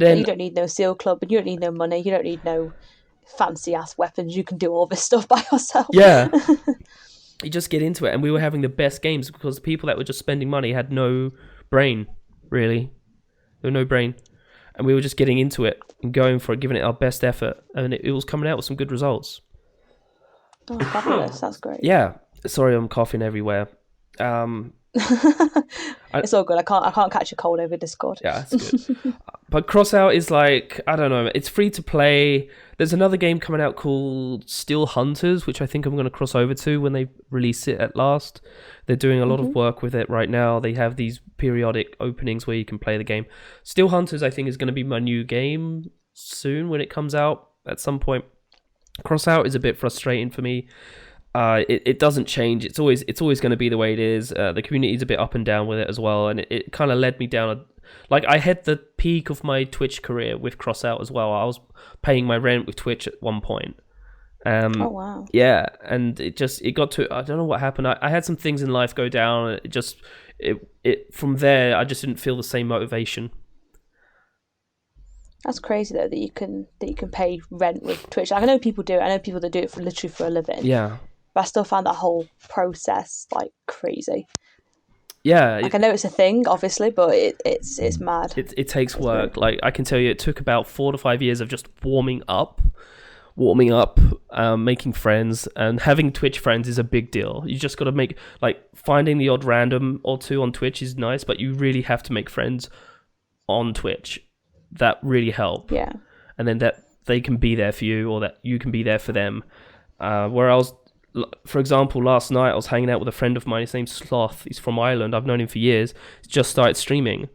then you don't need no seal club, and you don't need no money. You don't need no fancy ass weapons. You can do all this stuff by yourself. Yeah. You just get into it, and we were having the best games because the people that were just spending money had no brain, really. There was no brain. And we were just getting into it and going for it, giving it our best effort, and it was coming out with some good results. Oh, fabulous. That's great. Yeah. Sorry, I'm coughing everywhere. It's all good. I can't catch a cold over Discord. Yeah, that's good. But Crossout is like, I don't know, it's free to play. There's another game coming out called Steel Hunters, which I think I'm going to cross over to when they release it at last. They're doing a lot of work with it right now. They have these periodic openings where you can play the game. Steel Hunters, I think, is going to be my new game soon when it comes out at some point. Crossout is a bit frustrating for me. It doesn't change. It's always going to be the way it is. The community is a bit up and down with it as well, and it kind of led me down. Like I hit the peak of my Twitch career with Crossout as well. I was paying my rent with Twitch at one point. Oh wow! Yeah, and it got to, I don't know what happened. I had some things in life go down. It from there I just didn't feel the same motivation. That's crazy though that you can pay rent with Twitch. Like, I know people do it. I know people that do it literally for a living. Yeah. But I still found that whole process like crazy. Yeah. Like I know it's a thing, obviously, but it's mad. It takes work. Like I can tell you, it took about 4 to 5 years of just warming up, making friends, and having Twitch friends is a big deal. You just got to make, like, finding the odd random or two on Twitch is nice, but you really have to make friends on Twitch. That really help. Yeah. And then that they can be there for you, or that you can be there for them. Where I was, for example, last night I was hanging out with a friend of mine. His name's Sloth. He's from Ireland. I've known him for years. He's just started streaming,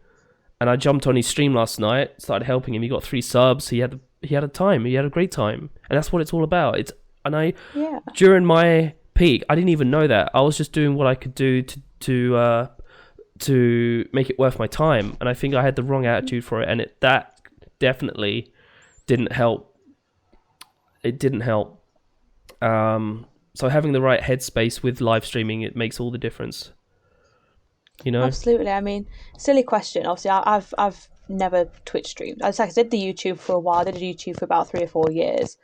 and I jumped on his stream last night. Started helping him. He got 3 subs. He had a time. He had a great time, and that's what it's all about. During my peak, I didn't even know that. I was just doing what I could do to make it worth my time, and I think I had the wrong attitude for it, and that definitely didn't help. It didn't help. So having the right headspace with live streaming, it makes all the difference. You know? Absolutely. I mean, silly question. Obviously, I've never Twitch streamed. I did the YouTube for a while. I did YouTube for about 3 or 4 years.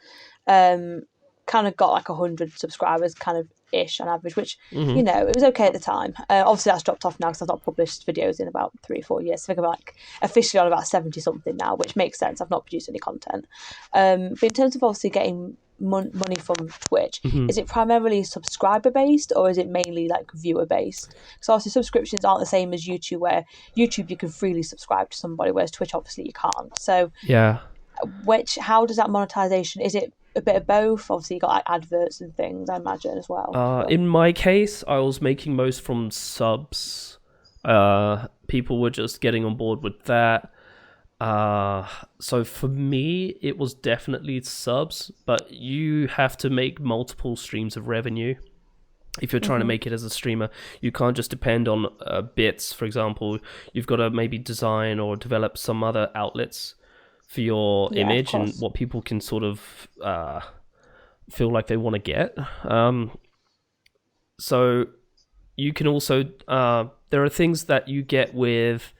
Um, Kind of got like 100 subscribers, kind of ish on average, which Hmm. it was okay at the time. Obviously, that's dropped off now because I've not published videos in about 3 or 4 years. So I think I'm like officially on about 70 something now, which makes sense. I've not produced any content. But in terms of obviously getting money from Twitch, Hmm. is it primarily subscriber based or is it mainly like viewer based? So obviously subscriptions aren't the same as YouTube, where YouTube you can freely subscribe to somebody, whereas Twitch obviously you can't. So Yeah. how does that monetization? Is it a bit of both? Obviously you got like adverts and things, I imagine as well. But In my case, I was making most from subs. People were just getting on board with that. So for me, it was definitely subs, but you have to make multiple streams of revenue if you're trying to make it as a streamer. You can't just depend on bits. For example, you've got to maybe design or develop some other outlets for your yeah, of image and course. what people can sort of feel like they want to get. So you can also there are things that you get with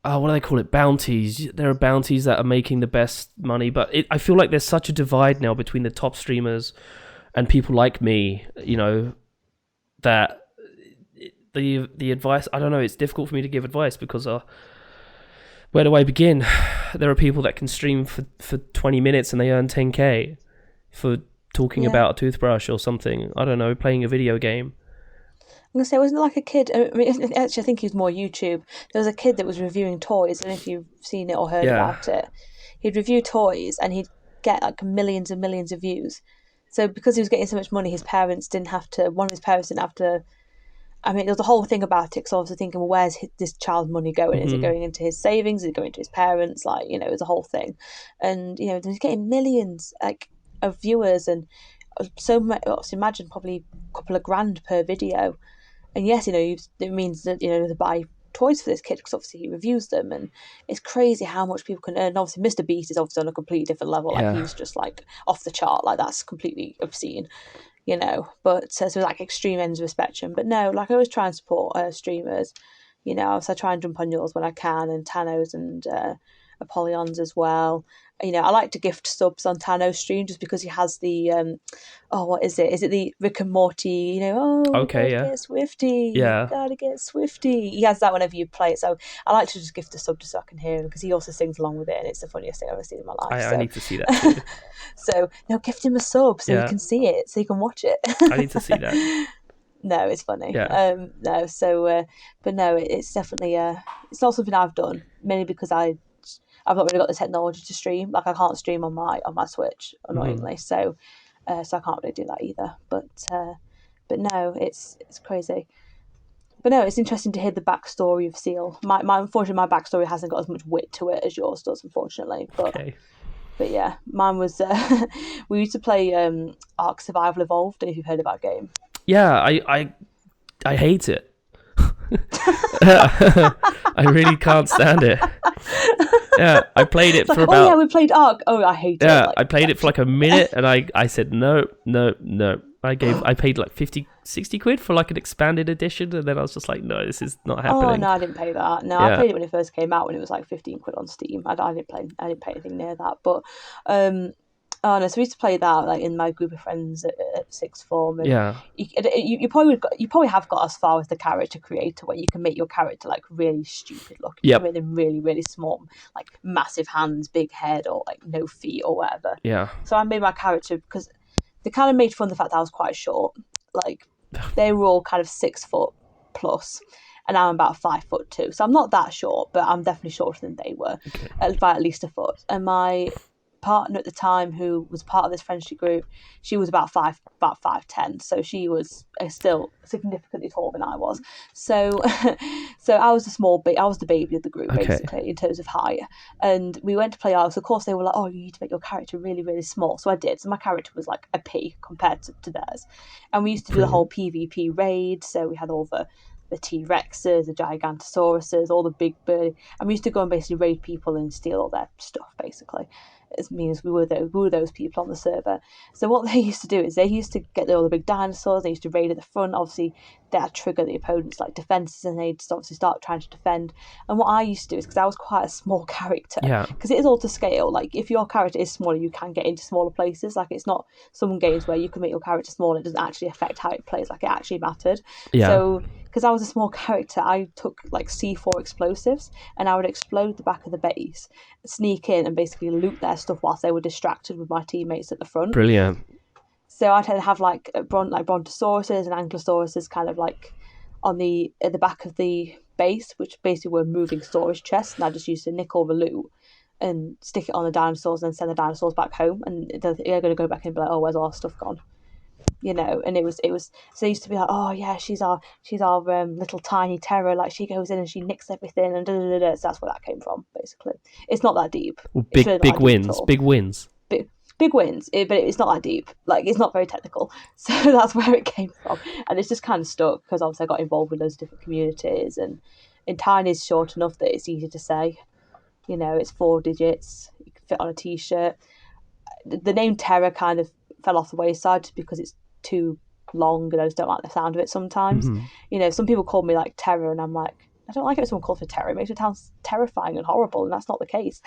what do they call it? Bounties. There are bounties that are making the best money, but I feel like there's such a divide now between the top streamers and people like me. That the advice, I don't know. It's difficult for me to give advice because where do I begin? There are people that can stream for 20 minutes and they earn 10k for talking Yeah. about a toothbrush or something. I don't know, playing a video game. I'm gonna say, wasn't it like a kid? I mean, actually, I think he was more YouTube. There was a kid that was reviewing toys. I don't know if you've seen it or heard Yeah. about it. He'd review toys and he'd get like millions and millions of views. So because he was getting so much money, his parents didn't have to. One of his parents didn't have to. I mean, there's a whole thing about it. So I was thinking, well, where's this child's money going? Is it Hmm. going into his savings? Is it going to his parents? Like, there's a whole thing, and he's getting millions like of viewers and so much. Imagine probably a couple of grand per video. And yes, it means that to buy toys for this kid because obviously he reviews them, and it's crazy how much people can earn. And obviously, Mr. Beast is obviously on a completely different level. Like Yeah. he's just like off the chart. Like that's completely obscene. But so like extreme ends of the spectrum. But no, like I always try and support streamers. So I try and jump on yours when I can, and Tanos and Apollion's as well. I like to gift subs on Tano's stream just because he has the oh, what is it? Is it the Rick and Morty? Oh, we Okay. gotta Yeah. get Swifty, Yeah. gotta get Swifty. He has that whenever you play it. So I like to just gift a sub just so I can hear him because he also sings along with it, and it's the funniest thing I've ever seen in my life. I So, need to see that too. so no, gift him a sub so he Yeah. can see it, so he can watch it. I need to see that. No, it's funny. Yeah. No, so but no, it's definitely it's not something I've done mainly because I've not really got the technology to stream. Like I can't stream on my Switch Hmm. annoyingly, so I can't really do that either. But no, it's crazy. But no, it's interesting to hear the backstory of Seal. My unfortunately my backstory hasn't got as much wit to it as yours does, unfortunately. Okay. But yeah, mine was. We used to play Ark Survival Evolved. Don't know if you've heard of that game. Yeah. I hate it. I really can't stand it. Yeah, I played it It's like, for oh yeah, about we played Ark. Oh, I hate it. yeah, Like, I played it for like a minute and I said no, no, no. I paid like 50, 60 quid for like an expanded edition and then I was just like, no, this is not oh happening. no, I didn't pay that. No, I Yeah. played it when it first came out when it was like 15 quid on Steam. I didn't pay anything near that. But um, oh no, so we used to play that like in my group of friends at sixth form, and Yeah. you probably have got as far as the character creator where you can make your character like really stupid looking. You can Yep. make them really really small, like massive hands, big head, or like no feet or whatever. Yeah. So I made my character because they kind of made fun of the fact that I was quite short. Like they were all kind of 6 foot plus, and I'm about 5'2". So I'm not that short, but I'm definitely shorter than they were, Okay. by at least a foot. And my partner at the time, who was part of this friendship group, she was about 5'10". So she was still significantly taller than I was. So, so I was I was the baby of the group Okay. basically in terms of height. And we went to play Ark. So of course they were like, "Oh, you need to make your character really, really small." So I did. So my character was like a pea compared to theirs. And we used to do the whole Brilliant. PvP raid. So we had all the T Rexes, the Gigantosauruses, all the big bird. And we used to go and basically raid people and steal all their stuff, basically. It means we were those people on the server. So what they used to do is they used to get all the big dinosaurs. They used to raid at the front. Obviously, that trigger the opponent's like defenses, and they'd obviously start trying to defend. And what I used to do is, because I was quite a small character, Yeah. because it is all to scale. Like if your character is smaller, you can get into smaller places. Like it's not some games where you can make your character small and it doesn't actually affect how it plays. Like it actually mattered. Yeah. So because I was a small character, I took like C4 explosives and I would explode the back of the base, sneak in and basically loot their stuff whilst they were distracted with my teammates at the front. Brilliant. So I'd have like brontosauruses and ankylosauruses kind of like at the back of the base, which basically were moving storage chests, and I just used to nick all the loot and stick it on the dinosaurs and send the dinosaurs back home, and they're going to go back and be like, oh, where's all our stuff gone? And it was so they used to be like, oh yeah, she's our little tiny terror, like she goes in and she nicks everything and da, da, da, da. So that's where that came from. Basically, it's not that deep. Well, It's really not big that deep at wins. all. Big wins. Big wins, but it's not that deep. Like it's not very technical, so that's where it came from, and it's just kind of stuck because obviously I got involved with loads of different communities, and tiny is short enough that it's easy to say. It's 4 digits. You can fit on a t-shirt. The name Terror kind of fell off the wayside just because it's too long and I just don't like the sound of it sometimes. Some people call me like Terror and I'm like, I don't like it when someone calls me Terror. It makes it sound terrifying and horrible, and that's not the case.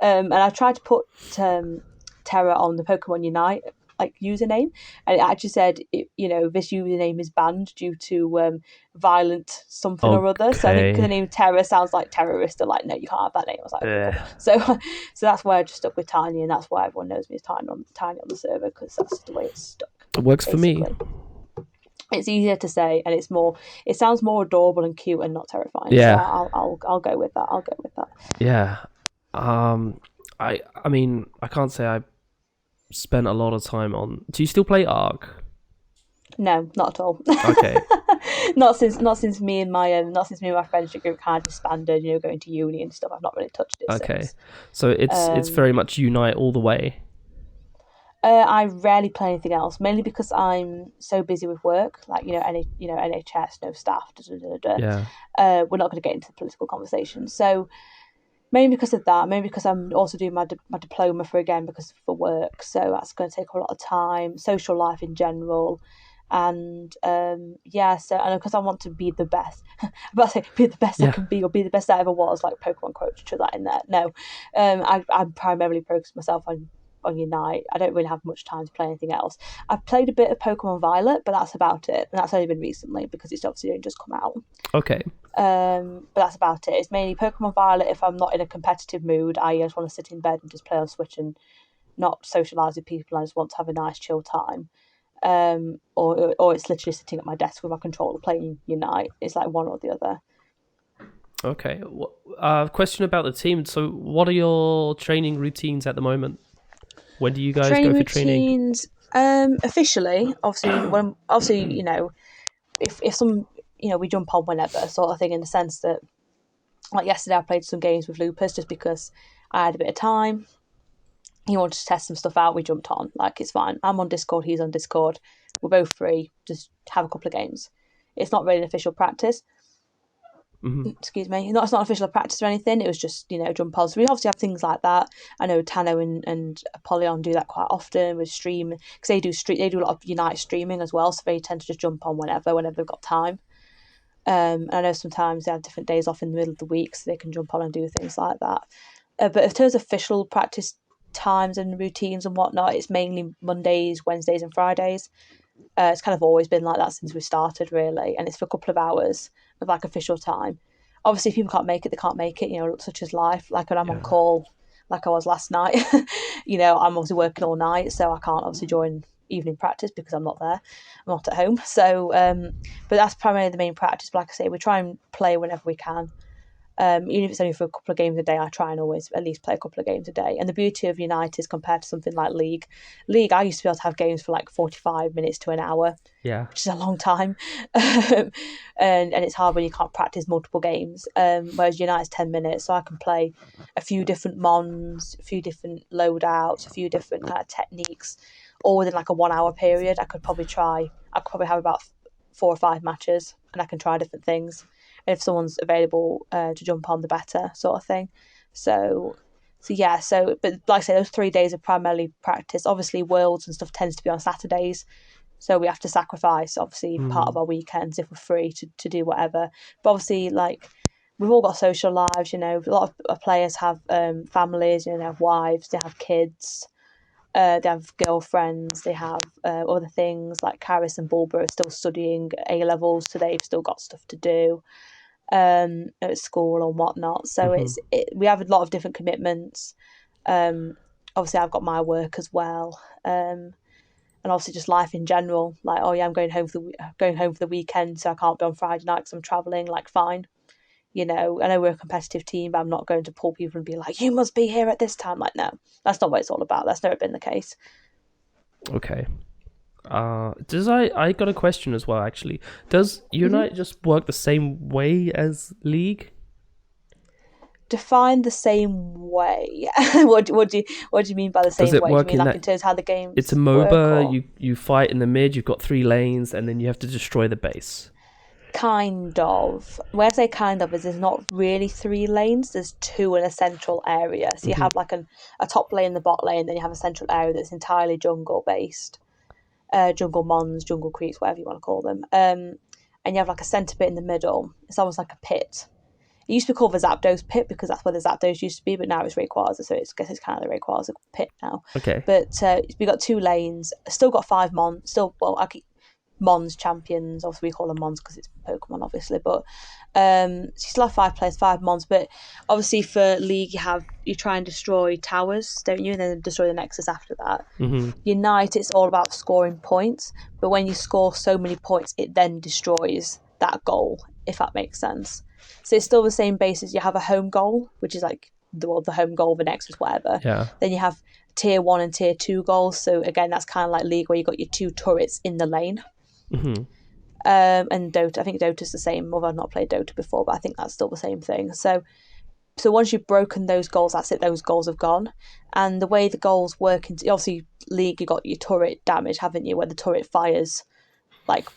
And I tried to put Terror on the Pokemon Unite like username, and it actually said this username is banned due to violent something or other. So I think because the name Terror sounds like terrorist, they're like, no, you can't have that name. I was like, okay, cool. So that's why I just stuck with Tiny, and that's why everyone knows me as Tiny on the server, because that's the way it's stuck. It works basically for me. It's easier to say, and it sounds more adorable and cute and not terrifying. Yeah. So I'll go with that. Yeah. I mean, I can't say I spent a lot of time on. Do you still play Ark? No, not at all. Okay. not since me and my friendship group kind of disbanded. Going to uni and stuff. I've not really touched it. Okay. Since. So it's very much Unite all the way. I rarely play anything else, mainly because I'm so busy with work. Like NHS, no staff. Yeah. We're not going to get into the political conversation. So. Mainly because of that, mainly because I'm also doing my diploma for work, so that's going to take a lot of time, social life in general, and and because I want to be the best, be the best I can be, or be the best I ever was, like Pokemon quote, to that in there. No, I'm primarily focused myself on Unite. I don't really have much time to play anything else. I've played a bit of Pokemon Violet, but that's about it, and that's only been recently because it's obviously only just come out. Okay. But that's about it. It's mainly Pokemon Violet. If I'm not in a competitive mood, I just want to sit in bed and just play on Switch and not socialise with people. I just want to have a nice chill time. Or it's literally sitting at my desk with my controller playing Unite. It's like one or the other. Okay. Question about the team. So, what are your training routines at the moment? When do you guys go for training? Officially, obviously, if some, we jump on whenever sort of thing, in the sense that, like yesterday, I played some games with Lupus just because I had a bit of time. He wanted to test some stuff out. We jumped on. Like, it's fine. I'm on Discord. He's on Discord. We're both free. Just have a couple of games. It's not really an official practice. Mm-hmm. Excuse me. It's not official practice or anything. It was just, jump on. So we obviously have things like that. I know Tano and Apollyon do that quite often with stream, because they do a lot of Unite streaming as well. So they tend to just jump on whenever they've got time. And I know sometimes they have different days off in the middle of the week, so they can jump on and do things like that. But in terms of official practice times and routines and whatnot, it's mainly Mondays, Wednesdays, and Fridays. It's kind of always been like that since we started, really, and it's for a couple of hours of like official time. Obviously, if people can't make it, they can't make it. Such as life. Like when I'm on call, like I was last night, I'm obviously working all night, so I can't obviously join evening practice because I'm not there. I'm not at home. So, but that's primarily the main practice. But like I say, we try and play whenever we can. Even if it's only for a couple of games a day, I try and always at least play a couple of games a day. And the beauty of Unite is, compared to something like League, I used to be able to have games for like 45 minutes to an hour, which is a long time. and it's hard when you can't practice multiple games. Whereas Unite's 10 minutes, so I can play a few different mons, a few different loadouts, a few different kind of techniques, all within like a 1 hour period. I could probably have about 4 or 5 matches, and I can try different things. And if someone's available to jump on, the better, sort of thing. So So yeah, but like I say, those 3 days are primarily practice. Obviously, Worlds and stuff tends to be on Saturdays, so we have to sacrifice obviously part of Mm. our weekends if we're free to do whatever. But obviously, like we've all got social lives, a lot of players have families, they have wives, they have kids, they have girlfriends, they have other things. Like Karis and Bulba are still studying A levels, so they've still got stuff to do at school and whatnot. So Hmm. we have a lot of different commitments. Um, Obviously, I've got my work as well, and obviously just life in general. Like, oh yeah, I'm going home for the weekend, so I can't be on Friday night because I'm traveling. Like, fine. I know we're a competitive team, but I'm not going to pull people and be like, you must be here at this time. Like, no, that's not what it's all about. That's never been the case. Okay. Does I got a question as well actually. Does Mm-hmm. Unite just work the same way as League? Define the same way. What do you mean by the Does same it way? Do you work mean in like in that terms of how the it's a games work, MOBA, or you fight in the mid, you've got 3 lanes, and then you have to destroy the base? kind of? When I say kind of, is there's not really 3 lanes. There's two in a central area. So you Hmm. have like a top lane, the bot lane, then you have a central area that's entirely jungle based. Jungle mons, jungle creeps, whatever you want to call them. And you have like a centre bit in the middle. It's almost like a pit. It used to be called the Zapdos pit because that's where the Zapdos used to be, but now it's Rayquaza, so I guess it's kind of the Rayquaza pit now. Okay. But we got 2 lanes, still got 5 Mons, still, well, I keep Mons champions, obviously we call them Mons because it's Pokemon, obviously, but so you still have 5 players, 5 Mons, but obviously for League you try and destroy towers, don't you, and then destroy the Nexus after that. Hmm. Unite, it's all about scoring points, but when you score so many points, it then destroys that goal, if that makes sense. So it's still the same basis. You have a home goal, which is like the home goal, the Nexus, whatever. Yeah. Then you have tier 1 and tier 2 goals. So again, that's kind of like League where you got your 2 turrets in the lane. Hmm. And Dota, I think Dota's the same. Although I've not played Dota before, but I think that's still the same thing. So once you've broken those goals, that's it. Those goals have gone. And the way the goals work, obviously League, you got your turret damage, haven't you? Where the turret fires like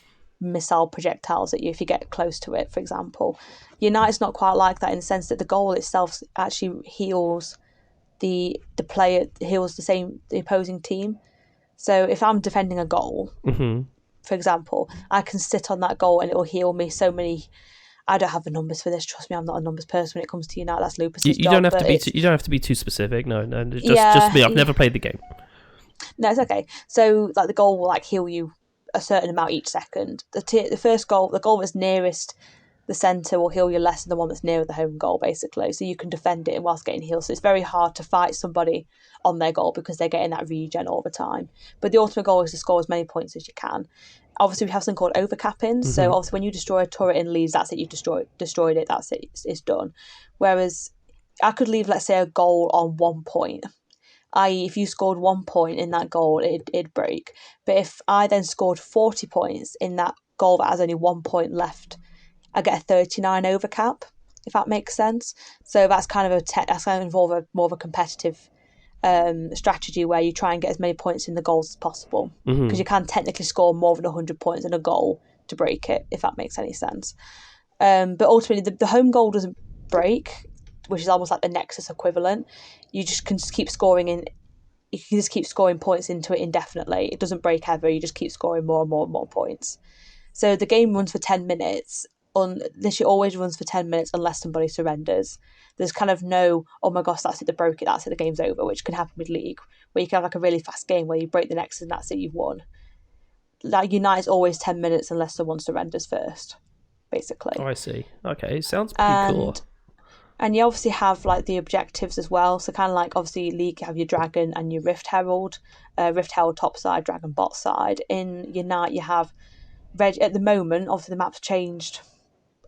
missile projectiles at you if you get close to it, for example. United's not quite like that in the sense that the goal itself actually heals the player, heals the opposing team. So if I'm defending a goal, Hmm. for example, I can sit on that goal and it will heal me so many. I don't have the numbers for this. Trust me, I'm not a numbers person when it comes to United. That's You, Lupus's you don't job. have to But be it's you don't have to be too specific. No, no, just yeah, me. I've yeah. never played the game. No, it's okay. So like the goal will like heal you a certain amount each second. The first goal, the goal that's nearest the centre will heal you less than the one that's nearer the home goal, basically. So you can defend it whilst getting healed. So it's very hard to fight somebody on their goal because they're getting that regen all the time. But the ultimate goal is to score as many points as you can. Obviously, we have something called overcapping. So Hmm. obviously, when you destroy a turret in leads, that's it. You've destroyed it. That's it. It's done. Whereas I could leave, let's say, a goal on 1 point, i.e., if you scored 1 point in that goal, it'd break. But if I then scored 40 points in that goal that has only 1 point left, I get a 39 overcap, if that makes sense. So that's kind of that's kind of involve more of a competitive strategy where you try and get as many points in the goals as possible because Hmm. you can technically score more than 100 points in a goal to break it, if that makes any sense. But ultimately, the home goal doesn't break, which is almost like the Nexus equivalent. You just can just keep scoring in. You can just keep scoring points into it indefinitely. It doesn't break ever. You just keep scoring more and more and more points. So the game runs for 10 minutes. Literally always runs for 10 minutes unless somebody surrenders. There's kind of no, oh my gosh, that's it, they broke it, that's it, the game's over, which can happen with League, where you can have like a really fast game where you break the Nexus and that's it, you've won. Like Unite is always 10 minutes unless someone surrenders first, Oh, basically. I see. Okay, sounds pretty And cool. and you obviously have like the objectives as well. So kind of like obviously League, you have your Dragon and your Rift Herald. Rift Herald top side, Dragon bot side. In Unite you have at the moment, obviously the map's changed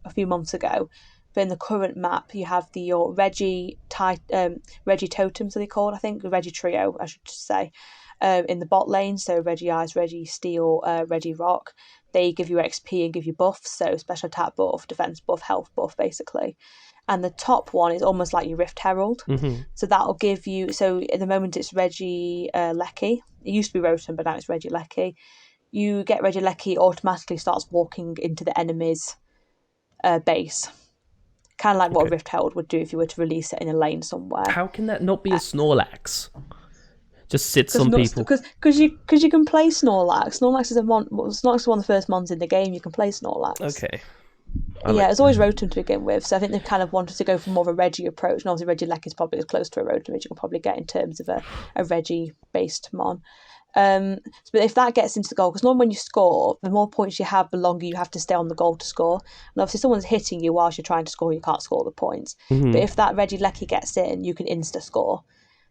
a few months ago, but in the current map you have your Reggie totems, are they called? I think the Reggie trio, I should just say, in the bot lane. So Reggie Ice, Reggie Steel, Reggie Rock. They give you XP and give you buffs, so special attack buff, defense buff, health buff, basically. And the top one is almost like your Rift Herald. Hmm. So that'll give you. So at the moment it's Reggie Lecky. It used to be Rotom, but now it's Reggie Lecky. You get Regieleki automatically starts walking into the enemy's base. kind of like what a Rift Herald would do if you were to release it in a lane somewhere. How can that not be a Snorlax? Just sits on people. Because you can play Snorlax. Snorlax is Snorlax is one of the first mons in the game. You can play Snorlax. Okay. It's always Rotom to begin with, so I think they've kind of wanted to go for more of a Reggie approach, and obviously Regieleki is probably as close to a Rotom as you can probably get in terms of a Reggie-based mon. But if that gets into the goal, because normally when you score, the more points you have, the longer you have to stay on the goal to score. And obviously, if someone's hitting you whilst you're trying to score, you can't score the points. Mm-hmm. But if that Regieleki gets in, you can insta-score.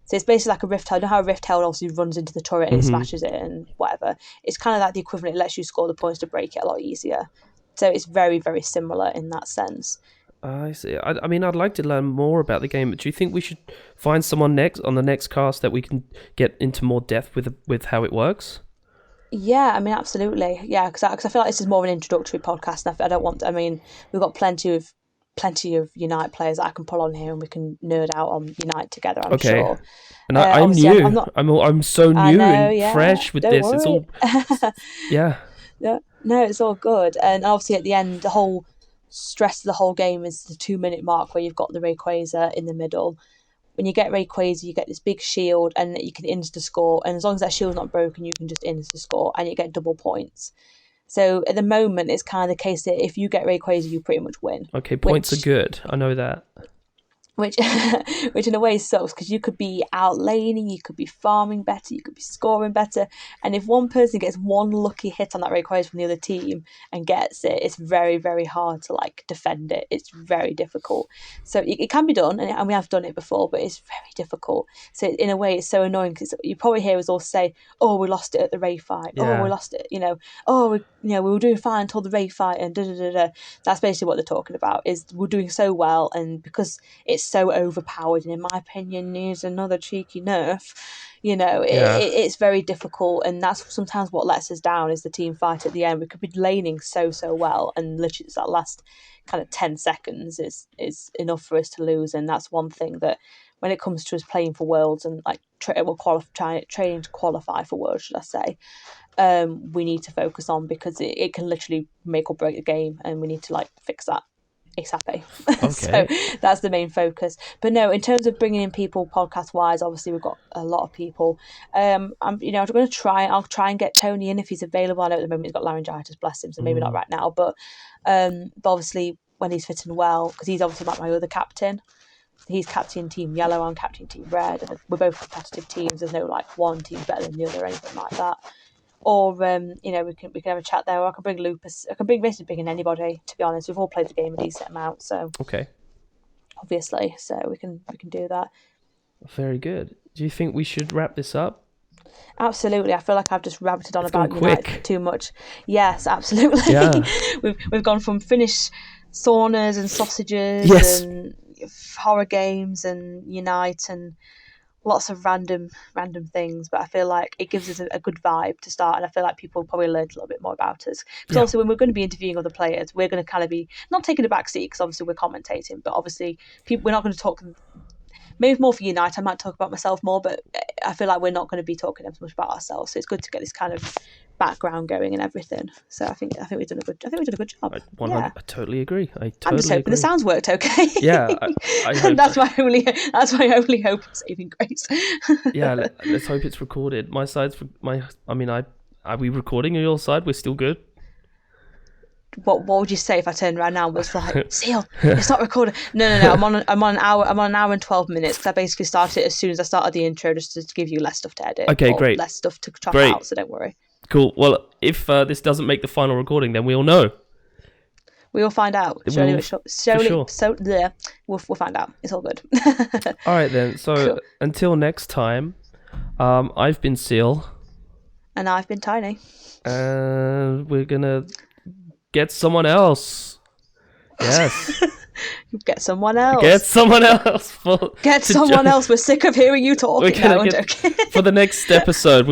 So it's basically like a Rift Herald. You know how a Rift Herald obviously runs into the turret and it smashes it and whatever? It's kind of like the equivalent. It lets you score the points to break it a lot easier. So it's very, very similar in that sense. I see. I mean, I'd like to learn more about the game, but do you think we should find someone on the next cast that we can get into more depth with how it works? Yeah, I mean, absolutely. Yeah, because I feel like this is more of an introductory podcast. And I don't want. I mean, we've got plenty of Unite players that I can pull on here, and we can nerd out on Unite together. I'm sure. And I'm new. I'm so new and fresh with this. Worry. It's all. Yeah. Yeah. No, it's all good. And obviously, at the end, the whole stress of the whole game is the 2-minute mark where you've got the Rayquaza in the middle. When you get Rayquaza, you get this big shield and you can insta-score. And as long as that shield's not broken, you can just insta-score and you get double points. So at the moment, it's kind of the case that if you get Rayquaza, you pretty much win. Okay, points are good. I know that. Which in a way sucks, because you could be out laning, you could be farming better, you could be scoring better, and if one person gets one lucky hit on that Rayquaza from the other team and gets it, it's very, very hard to defend it. It's very difficult. So it can be done, and we have done it before, but it's very difficult. So in a way, it's so annoying, because you probably hear us all say, "Oh, we lost it at the Ray fight. Yeah. Oh, we lost it. We were doing fine until the Ray fight," and da da da da. That's basically what they're talking about. Is we're doing so well, and because it's so overpowered, and in my opinion needs another cheeky nerf, it's very difficult, and that's sometimes what lets us down, is the team fight at the end. We could be laning so well, and literally it's that last kind of 10 seconds is enough for us to lose. And that's one thing that when it comes to us playing for Worlds and training to qualify for Worlds, should I say, we need to focus on, because it can literally make or break the game, and we need to fix that ASAP. Okay. So that's the main focus. But no, in terms of bringing in people podcast wise, obviously we've got a lot of people. I'll try and get Tony in if he's available. I know at the moment he's got laryngitis, bless him, so maybe not right now, but obviously when he's fitting well, because he's obviously like my other captain. He's captain Team Yellow, I'm captain Team Red, and we're both competitive teams. There's no one team better than the other or anything like that. Or we can have a chat there. Or I can bring Lupus. I can basically bring in anybody. To be honest, we've all played the game a decent amount, so okay. Obviously, so we can do that. Very good. Do you think we should wrap this up? Absolutely. I feel like I've just rabbited on about Unite too much. Yes, absolutely. Yeah. we've gone from Finnish saunas and sausages and horror games and Unite and lots of random things, but I feel like it gives us a good vibe to start, and I feel like people probably learned a little bit more about us, because also when we're going to be interviewing other players, we're going to kind of be not taking a back seat, because obviously we're commentating, but obviously we're not going to talk, maybe more for Unite. I might talk about myself more, but I feel like we're not going to be talking as much about ourselves, so it's good to get this kind of background going and everything. So I think we've done a good job. I totally agree. I'm just hoping the sounds worked okay. Yeah, I hope that's my only hope of saving grace. Yeah, let's hope it's recorded. My side's are we recording on your side? We're still good. What would you say if I turned around now and was like, Seal, it's not recorded? No. I'm on an hour and 12 minutes, because I basically started it as soon as I started the intro, just to give you less stuff to edit. Okay, great. Less stuff to chop out, so don't worry. Cool. Well, if this doesn't make the final recording, then we'll know. We will find out. We'll find out. It's all good. All right then. So cool. Until next time, I've been Seal. And I've been Tiny. And we're gonna get someone else. Yes. Get someone else. Get someone else. Else. We're sick of hearing you talking. For the next episode,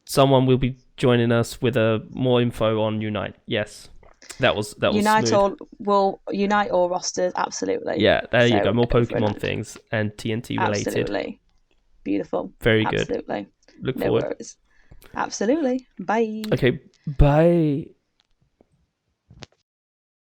someone will be joining us with more info on Unite. Yes. That was Unite smooth. Unite or rosters, absolutely. Yeah, there you go. More Pokemon things and TNT related. Absolutely. Beautiful. Very good. Absolutely. Look forward. Worries. Absolutely. Bye. Okay, bye.